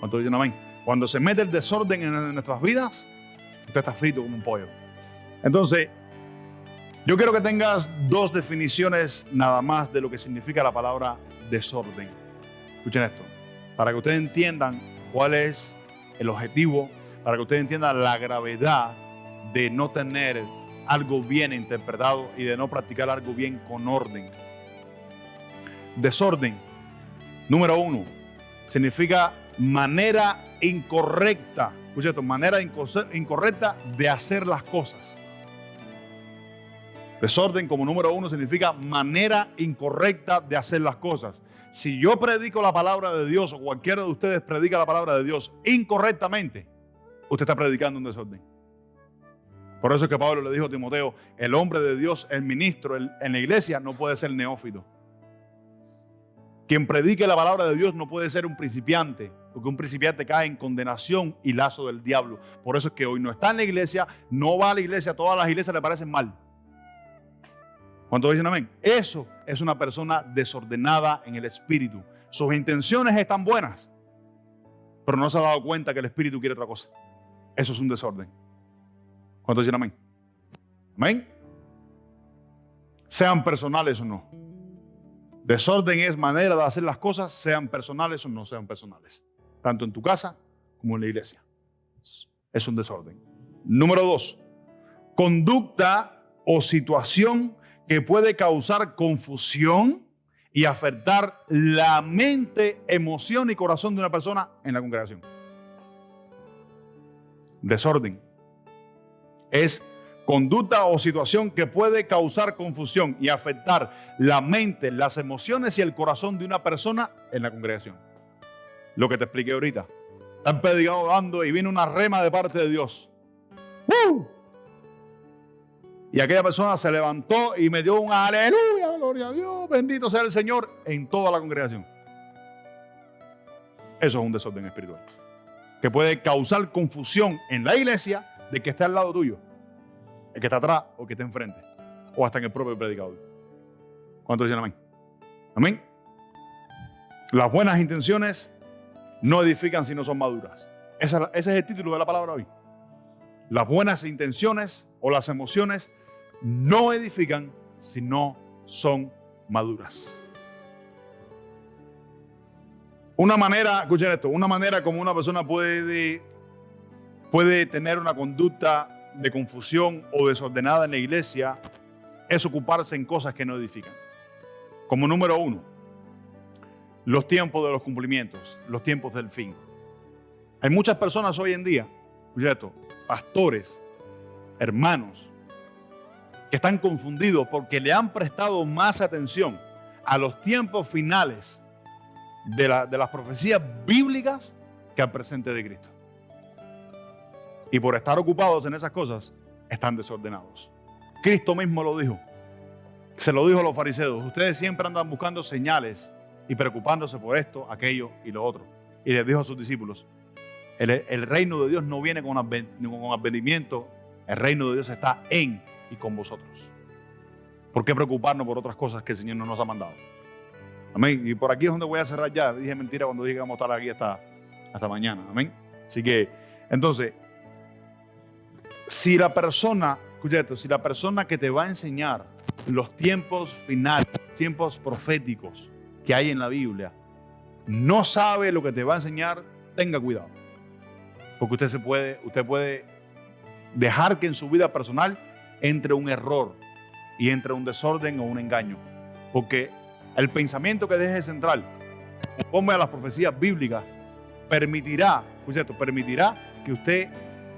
¿Cuántos dicen amén? Cuando se mete el desorden en nuestras vidas, usted está frito como un pollo. Entonces, yo quiero que tengas dos definiciones nada más de lo que significa la palabra desorden. Escuchen esto. Para que ustedes entiendan cuál es el objetivo, para que ustedes entiendan la gravedad de no tener algo bien interpretado y de no practicar algo bien con orden. Desorden. Número 1, significa manera incorrecta, escucha esto, manera incorrecta de hacer las cosas. Desorden, como número 1, significa manera incorrecta de hacer las cosas. Si yo predico la palabra de Dios o cualquiera de ustedes predica la palabra de Dios incorrectamente, usted está predicando un desorden. Por eso es que Pablo le dijo a Timoteo, el hombre de Dios, el ministro en la iglesia no puede ser neófito. Quien predique la palabra de Dios no puede ser un principiante, porque un principiante cae en condenación y lazo del diablo. Por eso es que hoy no está en la iglesia, no va a la iglesia, todas las iglesias le parecen mal. ¿Cuántos dicen amén? Eso es una persona desordenada en el espíritu. Sus intenciones están buenas, pero no se ha dado cuenta que el espíritu quiere otra cosa. Eso es un desorden. ¿Cuántos dicen amén? Amén. Sean personales o no. Desorden es manera de hacer las cosas, sean personales o no sean personales. Tanto en tu casa como en la iglesia. Es un desorden. Número 2. Conducta o situación que puede causar confusión y afectar la mente, emoción y corazón de una persona en la congregación. Desorden es conducta o situación que puede causar confusión y afectar la mente, las emociones y el corazón de una persona en la congregación. Lo que te expliqué ahorita. Están predicando orando y viene una rema de parte de Dios. ¡Uh! Y aquella persona se levantó y me dio un aleluya, gloria a Dios, bendito sea el Señor en toda la congregación. Eso es un desorden espiritual que puede causar confusión en la iglesia de que está al lado tuyo, el que está atrás o el que está enfrente, o hasta en el propio predicador. ¿Cuántos dicen amén? Amén. Las buenas intenciones no edifican si no son maduras. Ese es el título de la palabra hoy. Las buenas intenciones o las emociones no edifican si no son maduras. Una manera, escuchen esto, una manera como una persona puede tener una conducta de confusión o desordenada en la iglesia es ocuparse en cosas que no edifican. Como número 1, los tiempos de los cumplimientos, los tiempos del fin. Hay muchas personas hoy en día, escuchen esto, pastores, hermanos, que están confundidos porque le han prestado más atención a los tiempos finales de las profecías bíblicas que al presente de Cristo. Y por estar ocupados en esas cosas, están desordenados. Cristo mismo lo dijo. Se lo dijo a los fariseos. Ustedes siempre andan buscando señales y preocupándose por esto, aquello y lo otro. Y les dijo a sus discípulos, el reino de Dios no viene con advenimiento. El reino de Dios está en y con vosotros. ¿Por qué preocuparnos por otras cosas que el Señor no nos ha mandado? Amén. Y por aquí es donde voy a cerrar ya. Dije mentira cuando dije que vamos a estar aquí hasta mañana. Amén. Así que, entonces, si la persona, escucha esto, si la persona que te va a enseñar los tiempos finales, tiempos proféticos que hay en la Biblia, no sabe lo que te va a enseñar, tenga cuidado. Porque usted puede dejar que en su vida personal entre un error y entre un desorden o un engaño. Porque el pensamiento que deje central, conforme a las profecías bíblicas, permitirá que usted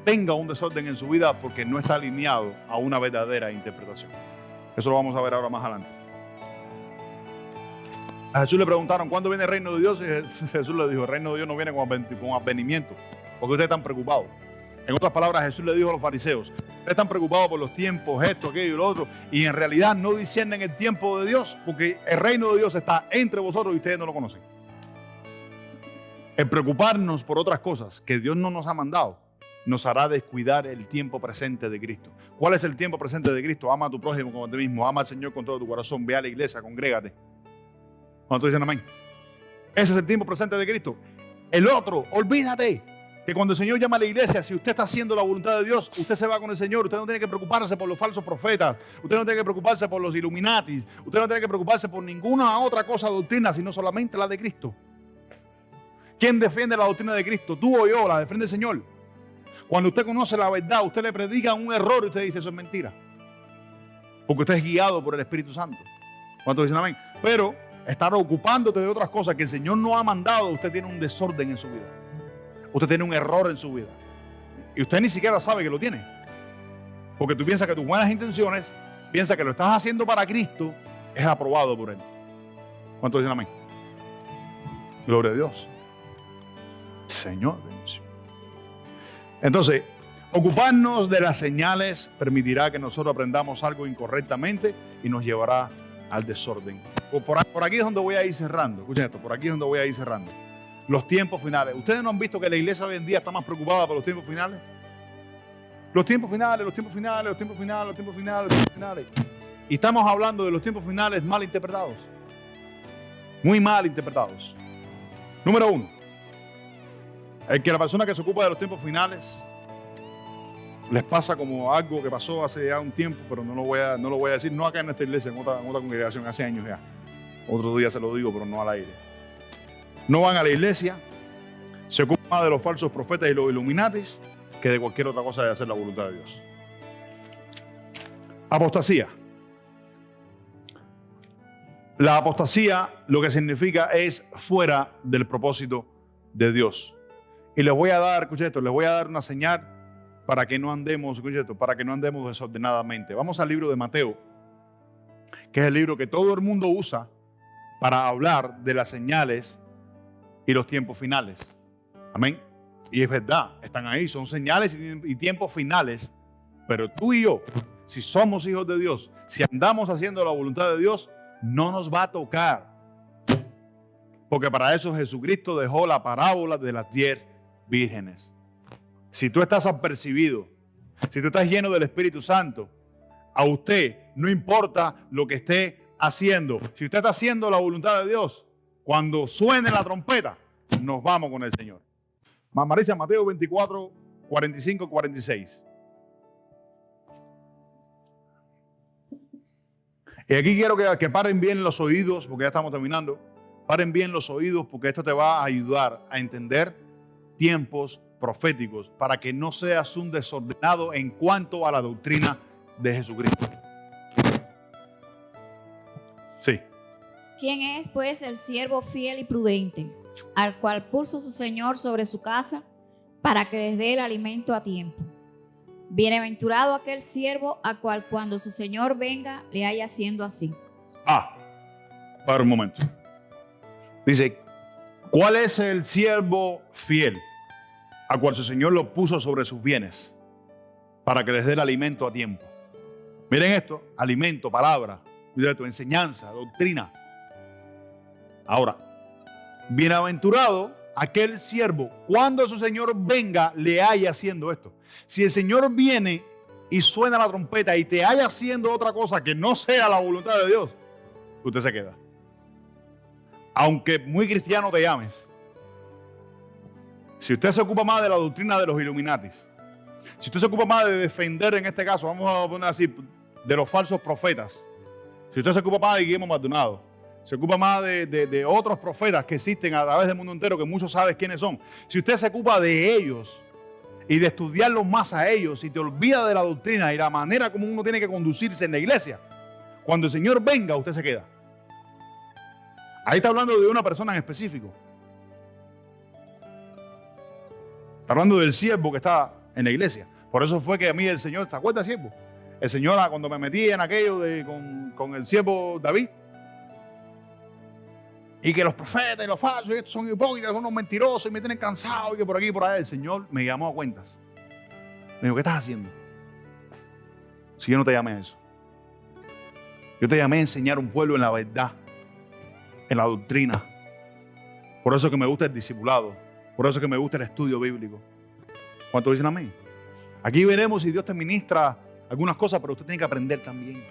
tenga un desorden en su vida porque no está alineado a una verdadera interpretación. Eso lo vamos a ver ahora más adelante. A Jesús le preguntaron, ¿cuándo viene el reino de Dios? Y Jesús le dijo, el reino de Dios no viene con advenimiento, porque ustedes están preocupados. En otras palabras, Jesús le dijo a los fariseos, ustedes están preocupados por los tiempos, esto, aquello y lo otro, y en realidad no disciernen el tiempo de Dios, porque el reino de Dios está entre vosotros y ustedes no lo conocen. El preocuparnos por otras cosas que Dios no nos ha mandado nos hará descuidar el tiempo presente de Cristo. ¿Cuál es el tiempo presente de Cristo? Ama a tu prójimo como a ti mismo, ama al Señor con todo tu corazón, ve a la iglesia, congrégate. ¿Cuántos dicen amén? Ese es el tiempo presente de Cristo. El otro, olvídate que cuando el Señor llama a la iglesia, si usted está haciendo la voluntad de Dios, usted se va con el Señor. Usted no tiene que preocuparse por los falsos profetas, usted no tiene que preocuparse por los Illuminatis, usted no tiene que preocuparse por ninguna otra cosa doctrina, sino solamente la de Cristo. ¿Quién defiende la doctrina de Cristo? ¿Tú o yo? La defiende el Señor. Cuando usted conoce la verdad, usted le predica un error y usted dice, eso es mentira. Porque usted es guiado por el Espíritu Santo. ¿Cuántos dicen amén? Pero estar ocupándote de otras cosas que el Señor no ha mandado, usted tiene un desorden en su vida. Usted tiene un error en su vida. Y usted ni siquiera sabe que lo tiene. Porque tú piensas que tus buenas intenciones piensa que lo estás haciendo para Cristo, es aprobado por Él. ¿Cuántos dicen amén? Gloria a Dios. Señor. Entonces, ocuparnos de las señales permitirá que nosotros aprendamos algo incorrectamente y nos llevará al desorden. Por aquí es donde voy a ir cerrando. Escuchen esto, por aquí es donde voy a ir cerrando. Los tiempos finales. ¿Ustedes no han visto que la iglesia hoy en día está más preocupada por los tiempos finales? Los tiempos finales, los tiempos finales, los tiempos finales, los tiempos finales, los tiempos finales. Y estamos hablando de los tiempos finales mal interpretados. Muy mal interpretados. Número 1. El que la persona que se ocupa de los tiempos finales les pasa como algo que pasó hace ya un tiempo, pero no lo voy a decir, no acá en esta iglesia, en otra congregación, hace años ya. Otro día se lo digo, pero no al aire. No van a la iglesia, se ocupan más de los falsos profetas y los Illuminatis que de cualquier otra cosa de hacer la voluntad de Dios. Apostasía. La apostasía lo que significa es fuera del propósito de Dios. Y les voy a dar, escuchen esto, les voy a dar una señal para que no andemos, escuchen esto, para que no andemos desordenadamente. Vamos al libro de Mateo, que es el libro que todo el mundo usa para hablar de las señales y los tiempos finales. Amén. Y es verdad, están ahí, son señales y tiempos finales. Pero tú y yo, si somos hijos de Dios, si andamos haciendo la voluntad de Dios, no nos va a tocar. Porque para eso Jesucristo dejó la parábola de las 10 vírgenes. Si tú estás apercibido, si tú estás lleno del Espíritu Santo, a usted no importa lo que esté haciendo. Si usted está haciendo la voluntad de Dios, cuando suene la trompeta, nos vamos con el Señor. Marisa, Mateo 24, 45, 46. Y aquí quiero que paren bien los oídos, porque ya estamos terminando. Paren bien los oídos, porque esto te va a ayudar a entender tiempos proféticos, para que no seas un desordenado en cuanto a la doctrina de Jesucristo. Sí. ¿Quién es, pues, el siervo fiel y prudente, al cual puso su Señor sobre su casa para que les dé el alimento a tiempo? Bienaventurado aquel siervo a cual cuando su Señor venga le haya haciendo así. Para un momento. Dice, ¿cuál es el siervo fiel a cual su Señor lo puso sobre sus bienes para que les dé el alimento a tiempo? Miren esto, alimento, palabra, enseñanza, doctrina. Ahora, bienaventurado aquel siervo cuando su Señor venga le haya haciendo esto. Si el Señor viene y suena la trompeta y te haya haciendo otra cosa que no sea la voluntad de Dios, usted se queda. Aunque muy cristiano te llames. Si usted se ocupa más de la doctrina de los Illuminatis, si usted se ocupa más de defender, en este caso, vamos a poner así, de los falsos profetas, si usted se ocupa más de Guillermo Maldonado, se ocupa más de otros profetas que existen a través del mundo entero, que muchos saben quiénes son, si usted se ocupa de ellos y de estudiarlos más a ellos y te olvida de la doctrina y la manera como uno tiene que conducirse en la iglesia, cuando el Señor venga, usted se queda. Ahí está hablando de una persona en específico. Está hablando del siervo que está en la iglesia. Por eso fue que a mí el Señor, ¿te acuerdas, siervo? El Señor, cuando me metí en aquello con el siervo David, y que los profetas y los falsos y estos son hipócritas, son unos mentirosos y me tienen cansado y que por aquí y por allá, el Señor me llamó a cuentas. Me dijo, ¿qué estás haciendo? Si yo no te llamé a eso. Yo te llamé a enseñar a un pueblo en la verdad, en la doctrina. Por eso es que me gusta el discipulado. Por eso es que me gusta el estudio bíblico. ¿Cuántos dicen amén? Aquí veremos si Dios te ministra algunas cosas, pero usted tiene que aprender también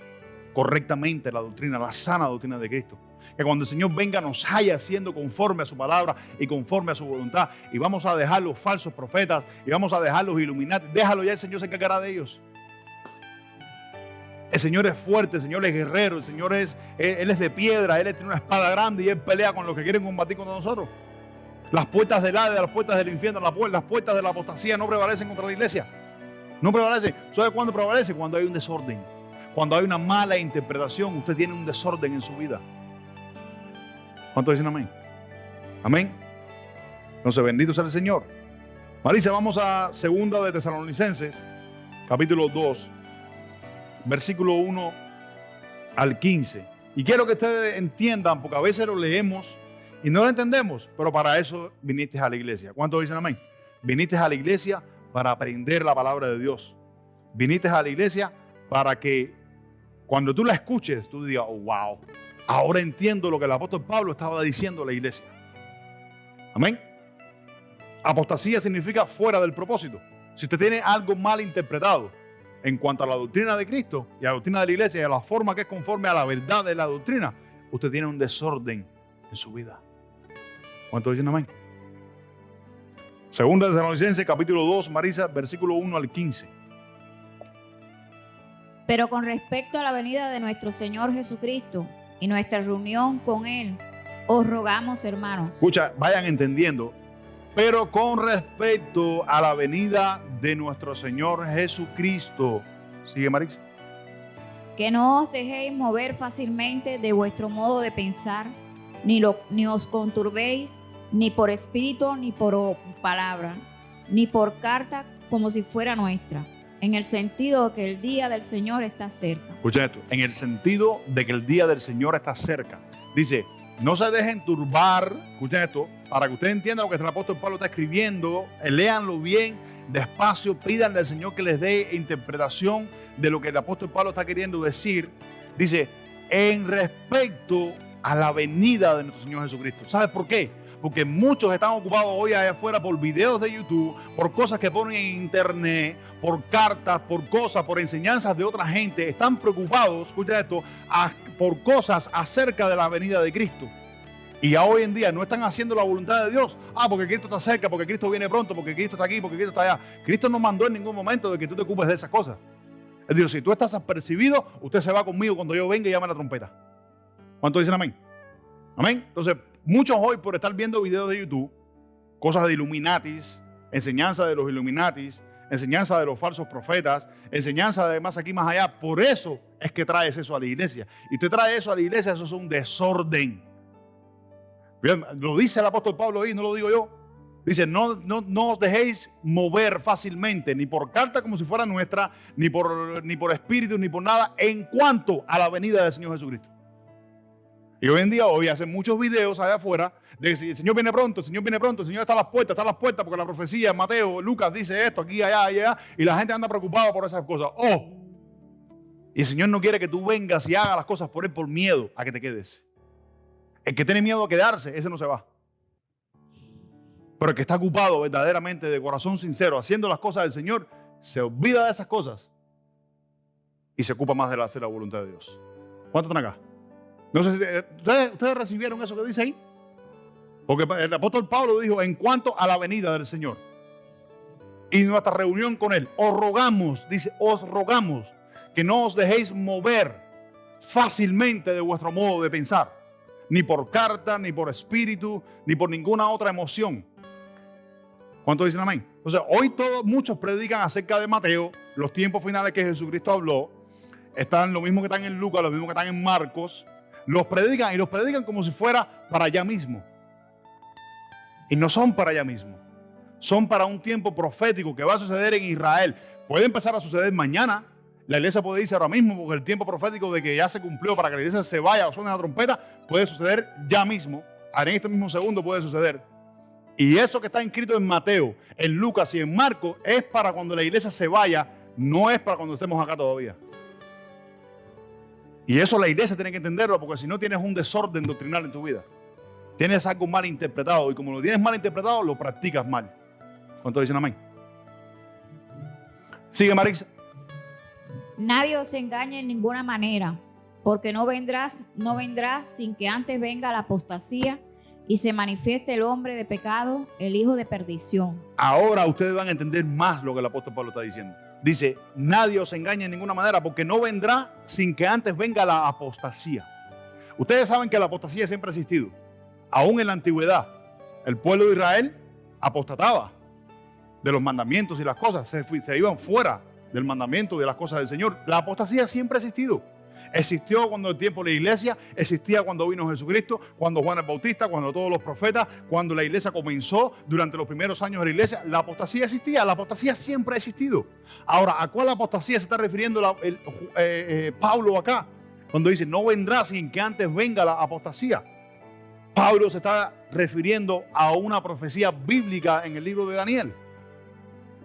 correctamente la doctrina, la sana doctrina de Cristo. Que cuando el Señor venga nos haya haciendo conforme a su palabra y conforme a su voluntad. Y vamos a dejar los falsos profetas y vamos a dejar los Illuminati. Déjalo ya, el Señor se encargará de ellos. El Señor es fuerte, el Señor es guerrero, el Señor Él es de piedra, Él tiene una espada grande y Él pelea con los que quieren combatir contra nosotros. Las puertas del Hades, las puertas del infierno, las puertas de la apostasía no prevalecen contra la iglesia. No prevalecen. ¿Sabe cuándo prevalece? Cuando hay un desorden. Cuando hay una mala interpretación, usted tiene un desorden en su vida. ¿Cuántos dicen amén? Amén. Entonces, bendito sea el Señor. Marisa, vamos a 2 de Tesalonicenses, capítulo 2, versículo 1 al 15. Y quiero que ustedes entiendan, porque a veces lo leemos y no lo entendemos, pero para eso viniste a la iglesia. ¿Cuántos dicen amén? Viniste a la iglesia para aprender la palabra de Dios. Viniste a la iglesia para que cuando tú la escuches, tú digas, oh, wow, ahora entiendo lo que el apóstol Pablo estaba diciendo a la iglesia. Amén. Apostasía significa fuera del propósito. Si usted tiene algo mal interpretado en cuanto a la doctrina de Cristo y a la doctrina de la iglesia y a la forma que es conforme a la verdad de la doctrina, usted tiene un desorden en su vida. ¿Cuántos dicen amén? Segunda de Tesalonicenses, capítulo 2, Marisa, versículo 1 al 15. Pero con respecto a la venida de nuestro Señor Jesucristo y nuestra reunión con Él, os rogamos, hermanos. Escucha, vayan entendiendo. Pero con respecto a la venida de nuestro Señor Jesucristo. Sigue, Marisa. Que no os dejéis mover fácilmente de vuestro modo de pensar, ni os conturbéis, ni por espíritu, ni por palabra, ni por carta como si fuera nuestra, en el sentido de que el día del Señor está cerca. Escuchen esto, en el sentido de que el día del Señor está cerca. Dice, no se dejen turbar, escuchen esto, para que ustedes entiendan lo que el apóstol Pablo está escribiendo, léanlo bien, despacio, pídanle al Señor que les dé interpretación de lo que el apóstol Pablo está queriendo decir. Dice, en respecto a la venida de nuestro Señor Jesucristo. ¿Sabes por qué? Porque muchos están ocupados hoy allá afuera por videos de YouTube, por cosas que ponen en internet, por cartas, por cosas, por enseñanzas de otra gente. Están preocupados, escucha esto, por cosas acerca de la venida de Cristo. Y ya hoy en día no están haciendo la voluntad de Dios. Porque Cristo está cerca, porque Cristo viene pronto, porque Cristo está aquí, porque Cristo está allá. Cristo no mandó en ningún momento de que tú te ocupes de esas cosas. Es decir, si tú estás apercibido, usted se va conmigo cuando yo venga y llame la trompeta. ¿Cuántos dicen amén? Amén. Entonces, muchos hoy por estar viendo videos de YouTube, cosas de Illuminatis, enseñanza de los Illuminatis, enseñanza de los falsos profetas, enseñanza de más aquí, más allá, por eso es que traes eso a la iglesia. Y usted trae eso a la iglesia, eso es un desorden. Bien, lo dice el apóstol Pablo ahí, no lo digo yo. Dice, no os dejéis mover fácilmente, ni por carta como si fuera nuestra, ni por espíritu, ni por nada, en cuanto a la venida del Señor Jesucristo. Y hoy en día, hacen muchos videos allá afuera de que el Señor viene pronto, el Señor viene pronto, el Señor está a las puertas, porque la profecía, Mateo, Lucas dice esto, aquí, allá, y la gente anda preocupada por esas cosas. Y el Señor no quiere que tú vengas y hagas las cosas por Él por miedo a que te quedes. El que tiene miedo a quedarse, ese no se va. Pero el que está ocupado verdaderamente, de corazón sincero, haciendo las cosas del Señor, se olvida de esas cosas y se ocupa más de hacer la voluntad de Dios. ¿Cuántos están acá? No sé si ustedes recibieron eso que dice ahí. Porque el apóstol Pablo dijo, en cuanto a la venida del Señor y nuestra reunión con Él, os rogamos, dice, os rogamos que no os dejéis mover fácilmente de vuestro modo de pensar, ni por carta, ni por espíritu, ni por ninguna otra emoción. ¿Cuántos dicen amén? Entonces, hoy muchos predican acerca de Mateo, los tiempos finales que Jesucristo habló. Están lo mismo que están en Lucas, lo mismo que están en Marcos. Los predican como si fuera para allá mismo. Y no son para allá mismo. Son para un tiempo profético que va a suceder en Israel. Puede empezar a suceder mañana. La iglesia puede irse ahora mismo porque el tiempo profético de que ya se cumplió para que la iglesia se vaya o suene la trompeta puede suceder ya mismo. En este mismo segundo puede suceder. Y eso que está escrito en Mateo, en Lucas y en Marcos es para cuando la iglesia se vaya, no es para cuando estemos acá todavía. Y eso la iglesia tiene que entenderlo, porque si no tienes un desorden doctrinal en tu vida. Tienes algo mal interpretado y como lo tienes mal interpretado, lo practicas mal. ¿Cuántos dicen amén? Sigue, Marisa. Nadie os engañe en ninguna manera, porque no vendrá sin que antes venga la apostasía y se manifieste el hombre de pecado, el hijo de perdición. Ahora ustedes van a entender más lo que el apóstol Pablo está diciendo. Dice, nadie os engañe en ninguna manera, porque no vendrá sin que antes venga la apostasía. Ustedes saben que la apostasía siempre ha existido. Aún en la antigüedad, el pueblo de Israel apostataba de los mandamientos y las cosas, se iban fuera del mandamiento y de las cosas del Señor. La apostasía siempre ha existido. Existió cuando el tiempo de la iglesia, existía cuando vino Jesucristo, cuando Juan el Bautista, cuando todos los profetas, cuando la iglesia comenzó, durante los primeros años de la iglesia, la apostasía existía, la apostasía siempre ha existido. Ahora, ¿a cuál apostasía se está refiriendo Pablo acá? Cuando dice, no vendrá sin que antes venga la apostasía. Pablo se está refiriendo a una profecía bíblica en el libro de Daniel.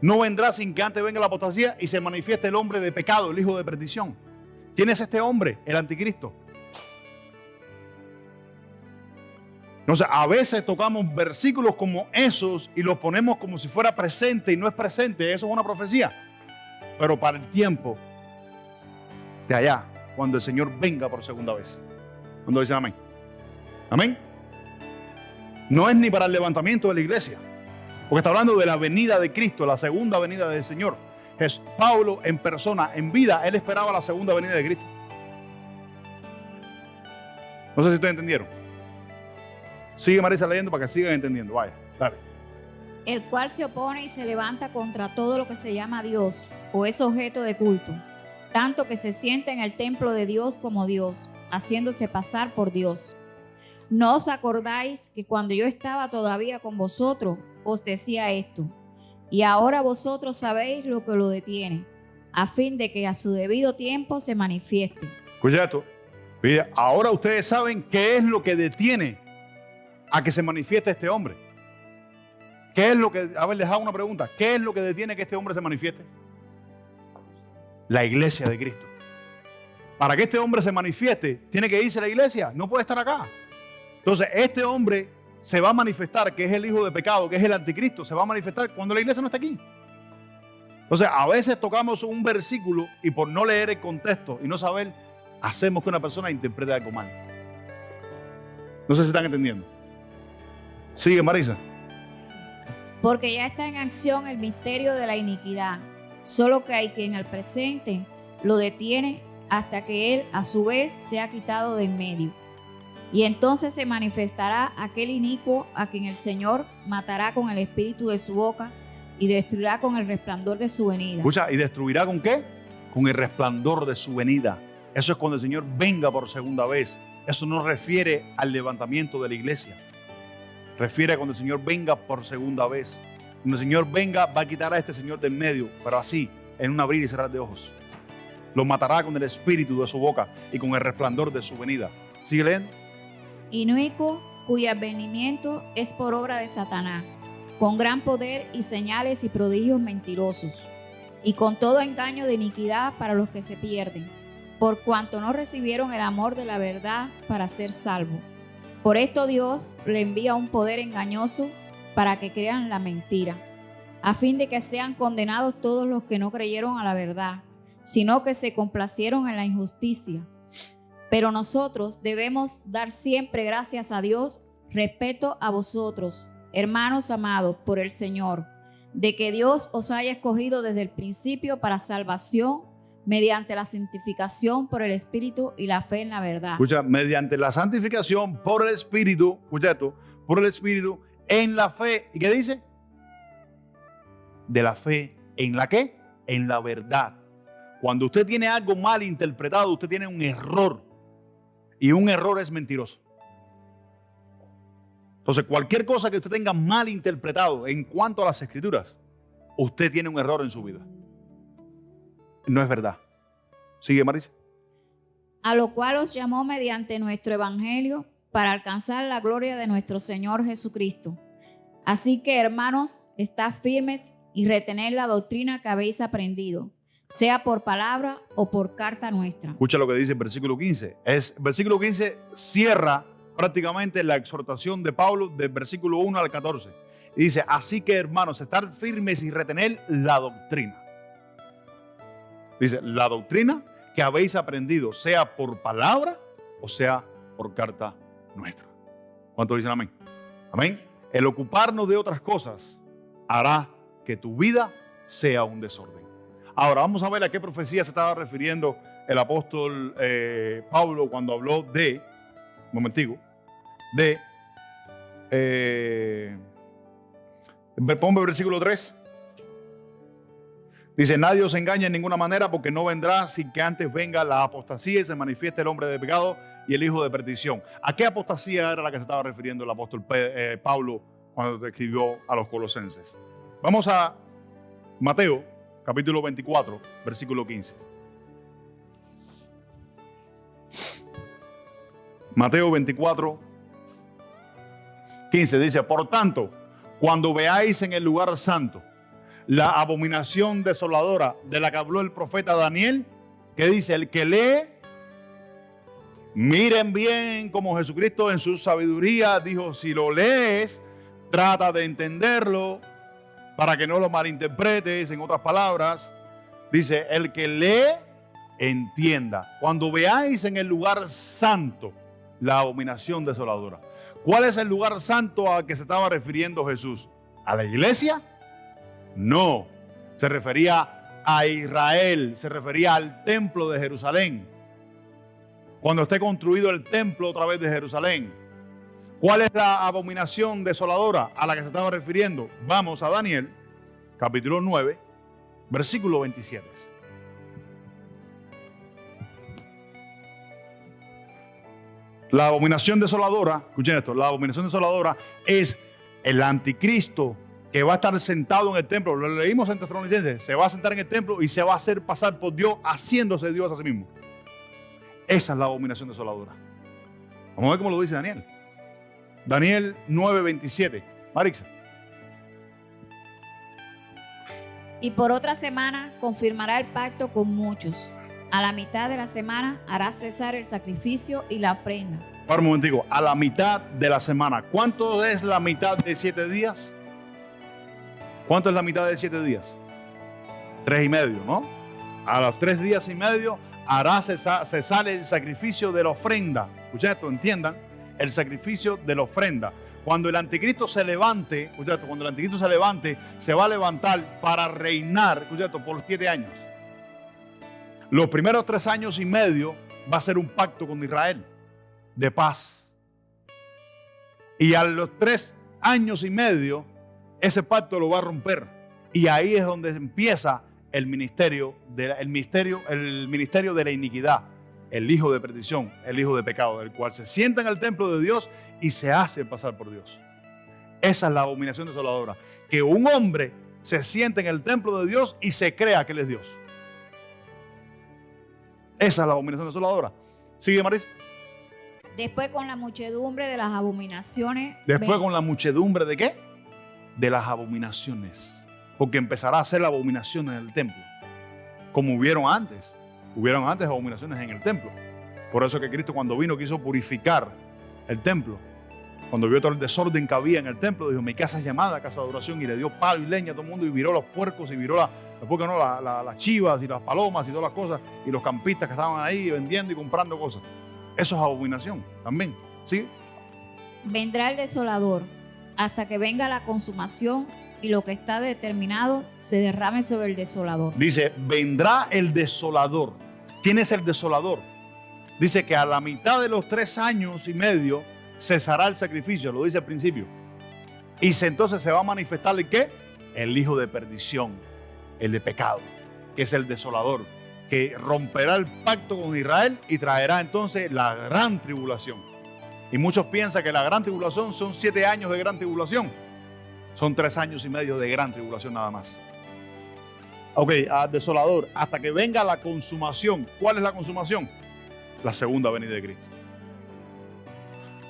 No vendrá sin que antes venga la apostasía y se manifieste el hombre de pecado, el hijo de perdición. ¿Quién es este hombre? El anticristo. Entonces, a veces tocamos versículos como esos y los ponemos como si fuera presente y no es presente. Eso es una profecía. Pero para el tiempo de allá, cuando el Señor venga por segunda vez. Cuando dicen amén. Amén. No es ni para el levantamiento de la iglesia. Porque está hablando de la venida de Cristo, la segunda venida del Señor. Es Pablo en persona, en vida, él esperaba la segunda venida de Cristo. No sé si ustedes entendieron. Sigue Marisa leyendo para que sigan entendiendo. Vaya, dale. El cual se opone y se levanta contra todo lo que se llama Dios o es objeto de culto, tanto que se sienta en el templo de Dios como Dios, haciéndose pasar por Dios. ¿No os acordáis que cuando yo estaba todavía con vosotros, os decía esto? Y ahora vosotros sabéis lo que lo detiene, a fin de que a su debido tiempo se manifieste. Escucha esto. Ahora ustedes saben qué es lo que detiene a que se manifieste este hombre. ¿Qué es lo que, a ver, les hago una pregunta, ¿qué es lo que detiene que este hombre se manifieste? La iglesia de Cristo. Para que este hombre se manifieste, tiene que irse a la iglesia, no puede estar acá. Entonces, este hombre se va a manifestar, que es el hijo de pecado, que es el anticristo, se va a manifestar cuando la iglesia no está aquí. Entonces, a veces tocamos un versículo y por no leer el contexto y no saber, hacemos que una persona interprete algo mal. No sé si están entendiendo. Sigue, Marisa. Porque ya está en acción el misterio de la iniquidad, solo que hay quien al presente lo detiene hasta que él a su vez sea quitado de en medio. Y entonces se manifestará aquel inicuo a quien el Señor matará con el espíritu de su boca y destruirá con el resplandor de su venida. Escucha, ¿y destruirá con qué? Con el resplandor de su venida. Eso es cuando el Señor venga por segunda vez. Eso no refiere al levantamiento de la iglesia. Refiere a cuando el Señor venga por segunda vez. Cuando el Señor venga, va a quitar a este Señor del medio, pero así, en un abrir y cerrar de ojos. Lo matará con el espíritu de su boca y con el resplandor de su venida. ¿Sigue leyendo? Inicuo, cuyo advenimiento es por obra de Satanás, con gran poder y señales y prodigios mentirosos, y con todo engaño de iniquidad para los que se pierden, por cuanto no recibieron el amor de la verdad para ser salvos. Por esto Dios le envía un poder engañoso para que crean la mentira, a fin de que sean condenados todos los que no creyeron a la verdad, sino que se complacieron en la injusticia. Pero nosotros debemos dar siempre gracias a Dios respecto a vosotros, hermanos amados por el Señor, de que Dios os haya escogido desde el principio para salvación mediante la santificación por el Espíritu y la fe en la verdad. Escucha, mediante la santificación por el Espíritu, escucha esto, por el Espíritu en la fe. ¿Y qué dice? De la fe, ¿en la qué? En la verdad. Cuando usted tiene algo mal interpretado, usted tiene un error. Y un error es mentiroso. Entonces, cualquier cosa que usted tenga mal interpretado en cuanto a las Escrituras, usted tiene un error en su vida. No es verdad. Sigue, Marisa. A lo cual os llamó mediante nuestro evangelio para alcanzar la gloria de nuestro Señor Jesucristo. Así que, hermanos, estad firmes y retened la doctrina que habéis aprendido, sea por palabra o por carta nuestra. Escucha lo que dice el versículo 15. El versículo 15 cierra prácticamente la exhortación de Pablo del versículo 1 al 14. Y dice, así que hermanos, estar firmes y retener la doctrina. Dice, la doctrina que habéis aprendido, sea por palabra o sea por carta nuestra. ¿Cuántos dicen amén? Amén. El ocuparnos de otras cosas hará que tu vida sea un desorden. Ahora vamos a ver a qué profecía se estaba refiriendo el apóstol Pablo cuando habló de, un momentico, ponme el versículo 3. Dice, nadie os engañe en ninguna manera porque no vendrá sin que antes venga la apostasía y se manifieste el hombre de pecado y el hijo de perdición. ¿A qué apostasía era la que se estaba refiriendo el apóstol Pablo cuando escribió a los colosenses? Vamos a Mateo, capítulo 24, versículo 15. Mateo 24, 15 dice: por tanto, cuando veáis en el lugar santo la abominación desoladora de la que habló el profeta Daniel, que dice, el que lee, miren bien como Jesucristo en su sabiduría dijo, si lo lees, trata de entenderlo para que no lo malinterpretes. En otras palabras, dice, el que lee, entienda. Cuando veáis en el lugar santo la abominación desoladora. ¿Cuál es el lugar santo al que se estaba refiriendo Jesús? ¿A la iglesia? No, se refería a Israel, se refería al templo de Jerusalén. Cuando esté construido el templo otra vez de Jerusalén. ¿Cuál es la abominación desoladora a la que se estaba refiriendo? Vamos a Daniel, capítulo 9, versículo 27. La abominación desoladora, escuchen esto, la abominación desoladora es el anticristo que va a estar sentado en el templo. Lo leímos en Tesalonicenses. Se va a sentar en el templo y se va a hacer pasar por Dios, haciéndose Dios a sí mismo. Esa es la abominación desoladora. Vamos a ver cómo lo dice Daniel. Daniel 9:27. Marixa. Y por otra semana confirmará el pacto con muchos. A la mitad de la semana hará cesar el sacrificio y la ofrenda. Para un momentico, a la mitad de la semana. ¿Cuánto es la mitad de 7 días? ¿Cuánto es la mitad de 7 días? 3 y medio, ¿no? A los 3 días y medio hará cesar el sacrificio de la ofrenda. Escuchen esto, entiendan, el sacrificio de la ofrenda. Cuando el anticristo se levante, escuchen esto, cuando el anticristo se levante, se va a levantar para reinar, escuchen esto, por 7 años. Los primeros 3 años y medio va a ser un pacto con Israel de paz. Y a los 3 años y medio, ese pacto lo va a romper. Y ahí es donde empieza el ministerio de la iniquidad, el hijo de perdición, el hijo de pecado, del cual se sienta en el templo de Dios y se hace pasar por Dios. Esa es la abominación desoladora. Que un hombre se siente en el templo de Dios y se crea que él es Dios. Esa es la abominación desoladora. Sigue, Marisa. Después con la muchedumbre de las abominaciones. Después con la muchedumbre ¿de qué? De las abominaciones. Porque empezará a hacer abominaciones en el templo. Como hubieron antes. Hubieron antes abominaciones en el templo. Por eso que Cristo cuando vino quiso purificar el templo. Cuando vio todo el desorden que había en el templo, dijo, mi casa es llamada casa de adoración, y le dio palo y leña a todo el mundo y viró los puercos y viró las chivas y las palomas y todas las cosas, y los campistas que estaban ahí vendiendo y comprando cosas. Eso es abominación también. ¿Sí? Vendrá el desolador hasta que venga la consumación y lo que está determinado se derrame sobre el desolador. Dice, vendrá el desolador. ¿Quién es el desolador? Dice que a la mitad de los 3 años y medio cesará el sacrificio, lo dice al principio. Y entonces se va a manifestar ¿el qué? El hijo de perdición, el de pecado, que es el desolador, que romperá el pacto con Israel y traerá entonces la gran tribulación. Y muchos piensan que la gran tribulación son 7 años de gran tribulación. Son 3 años y medio de gran tribulación nada más. Ok, al desolador, hasta que venga la consumación. ¿Cuál es la consumación? La segunda venida de Cristo.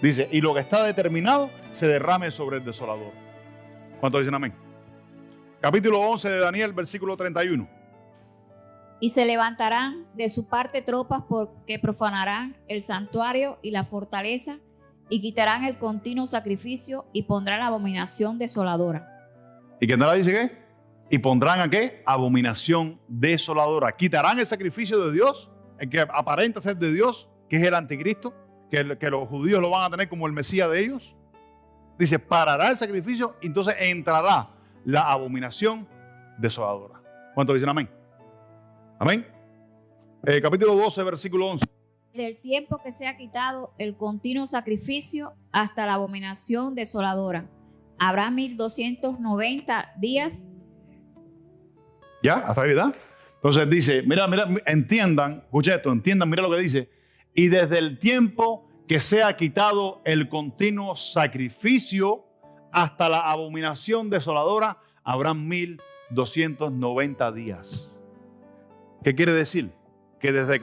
Dice, y lo que está determinado se derrame sobre el desolador. ¿Cuántos dicen amén? Capítulo 11 de Daniel, versículo 31. Y se levantarán de su parte tropas que profanarán el santuario y la fortaleza y quitarán el continuo sacrificio y pondrán la abominación desoladora. ¿Y qué tal dice qué? Y pondrán a qué? Abominación desoladora. Quitarán el sacrificio de Dios, el que aparenta ser de Dios, que es el anticristo, que los judíos lo van a tener como el Mesías de ellos. Dice, parará el sacrificio y entonces entrará la abominación desoladora. ¿Cuántos dicen amén? Amén. Capítulo 12, versículo 11. Del tiempo que sea quitado el continuo sacrificio hasta la abominación desoladora. Habrá 1290 días. ¿Ya? ¿Hasta ahí, verdad? Entonces dice, mira, entiendan, escucha esto, entiendan, mira lo que dice. Y desde el tiempo que sea quitado el continuo sacrificio hasta la abominación desoladora, habrán 1290 días. ¿Qué quiere decir? Que desde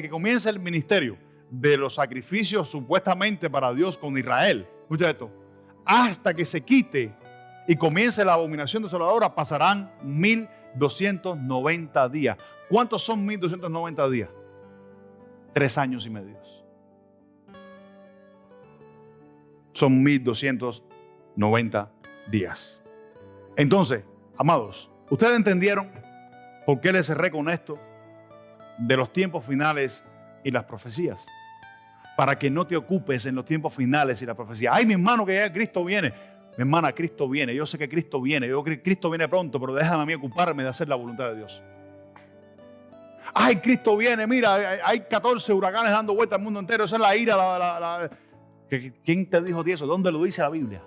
que comience el ministerio de los sacrificios supuestamente para Dios con Israel, escucha esto, hasta que se quite y comience la abominación desoladora, pasarán 1290 días. ¿Cuántos son 1290 días? 3 años y medio. Son 1290 días. Entonces, amados, ¿ustedes entendieron por qué les cerré con esto de los tiempos finales y las profecías? Para que no te ocupes en los tiempos finales y la profecía. Ay, mi hermano, que ya Cristo viene. Mi hermana, Cristo viene. Yo sé que Cristo viene. Yo creo que Cristo viene pronto, pero déjame a mí ocuparme de hacer la voluntad de Dios. Ay, Cristo viene. Mira, hay 14 huracanes dando vuelta al mundo entero. Esa es la ira. ¿Quién te dijo eso? ¿Dónde lo dice la Biblia?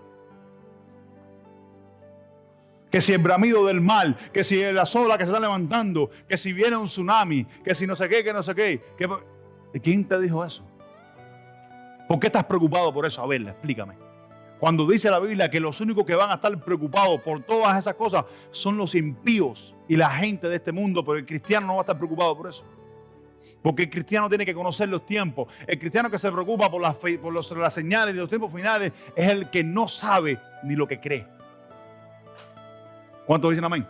Que si el bramido del mar, que si las olas que se están levantando, que si viene un tsunami, que si no sé qué, que no sé qué. ¿Quién te dijo eso? ¿Por qué estás preocupado por eso? A ver, explícame. Cuando dice la Biblia que los únicos que van a estar preocupados por todas esas cosas son los impíos y la gente de este mundo, pero el cristiano no va a estar preocupado por eso. Porque el cristiano tiene que conocer los tiempos. El cristiano que se preocupa por las señales y los tiempos finales es el que no sabe ni lo que cree. ¿Cuántos dicen amén?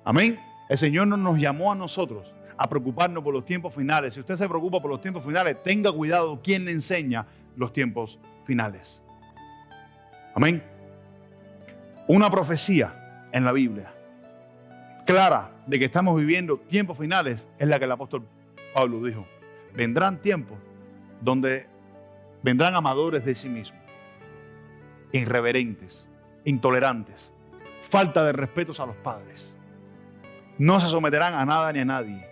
Amén. El Señor no nos llamó a nosotros a preocuparnos por los tiempos finales. Si usted se preocupa por los tiempos finales, tenga cuidado quién le enseña los tiempos finales. Amén. Una profecía en la Biblia clara de que estamos viviendo tiempos finales es la que el apóstol Pablo dijo. Vendrán tiempos donde vendrán amadores de sí mismos, irreverentes, intolerantes, falta de respetos a los padres. No se someterán a nada ni a nadie.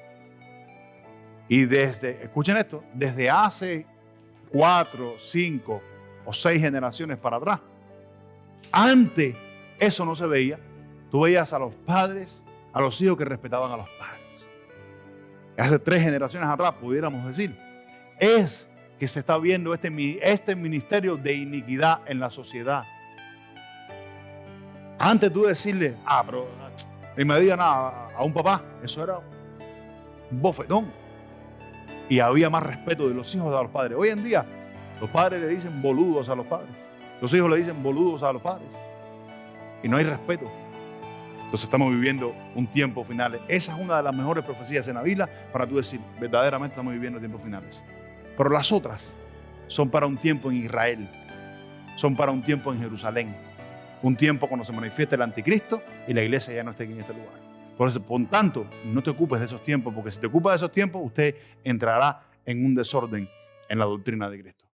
Y escuchen esto, desde hace 4, 5 o 6 generaciones para atrás, antes eso no se veía. Tú veías a los padres, a los hijos que respetaban a los padres. Hace 3 generaciones atrás, pudiéramos decir, es que se está viendo este ministerio de iniquidad en la sociedad. Antes tú decirle, pero ni me diga nada a un papá, eso era un bofetón. Y había más respeto de los hijos a los padres. Hoy en día, los padres le dicen boludos a los padres. Los hijos le dicen boludos a los padres. Y no hay respeto. Entonces estamos viviendo un tiempo final. Esa es una de las mejores profecías en la Biblia para tú decir, verdaderamente estamos viviendo tiempos finales. Pero las otras son para un tiempo en Israel. Son para un tiempo en Jerusalén. Un tiempo cuando se manifiesta el anticristo y la iglesia ya no esté aquí en este lugar. Por eso, por tanto, no te ocupes de esos tiempos, porque si te ocupas de esos tiempos, usted entrará en un desorden en la doctrina de Cristo.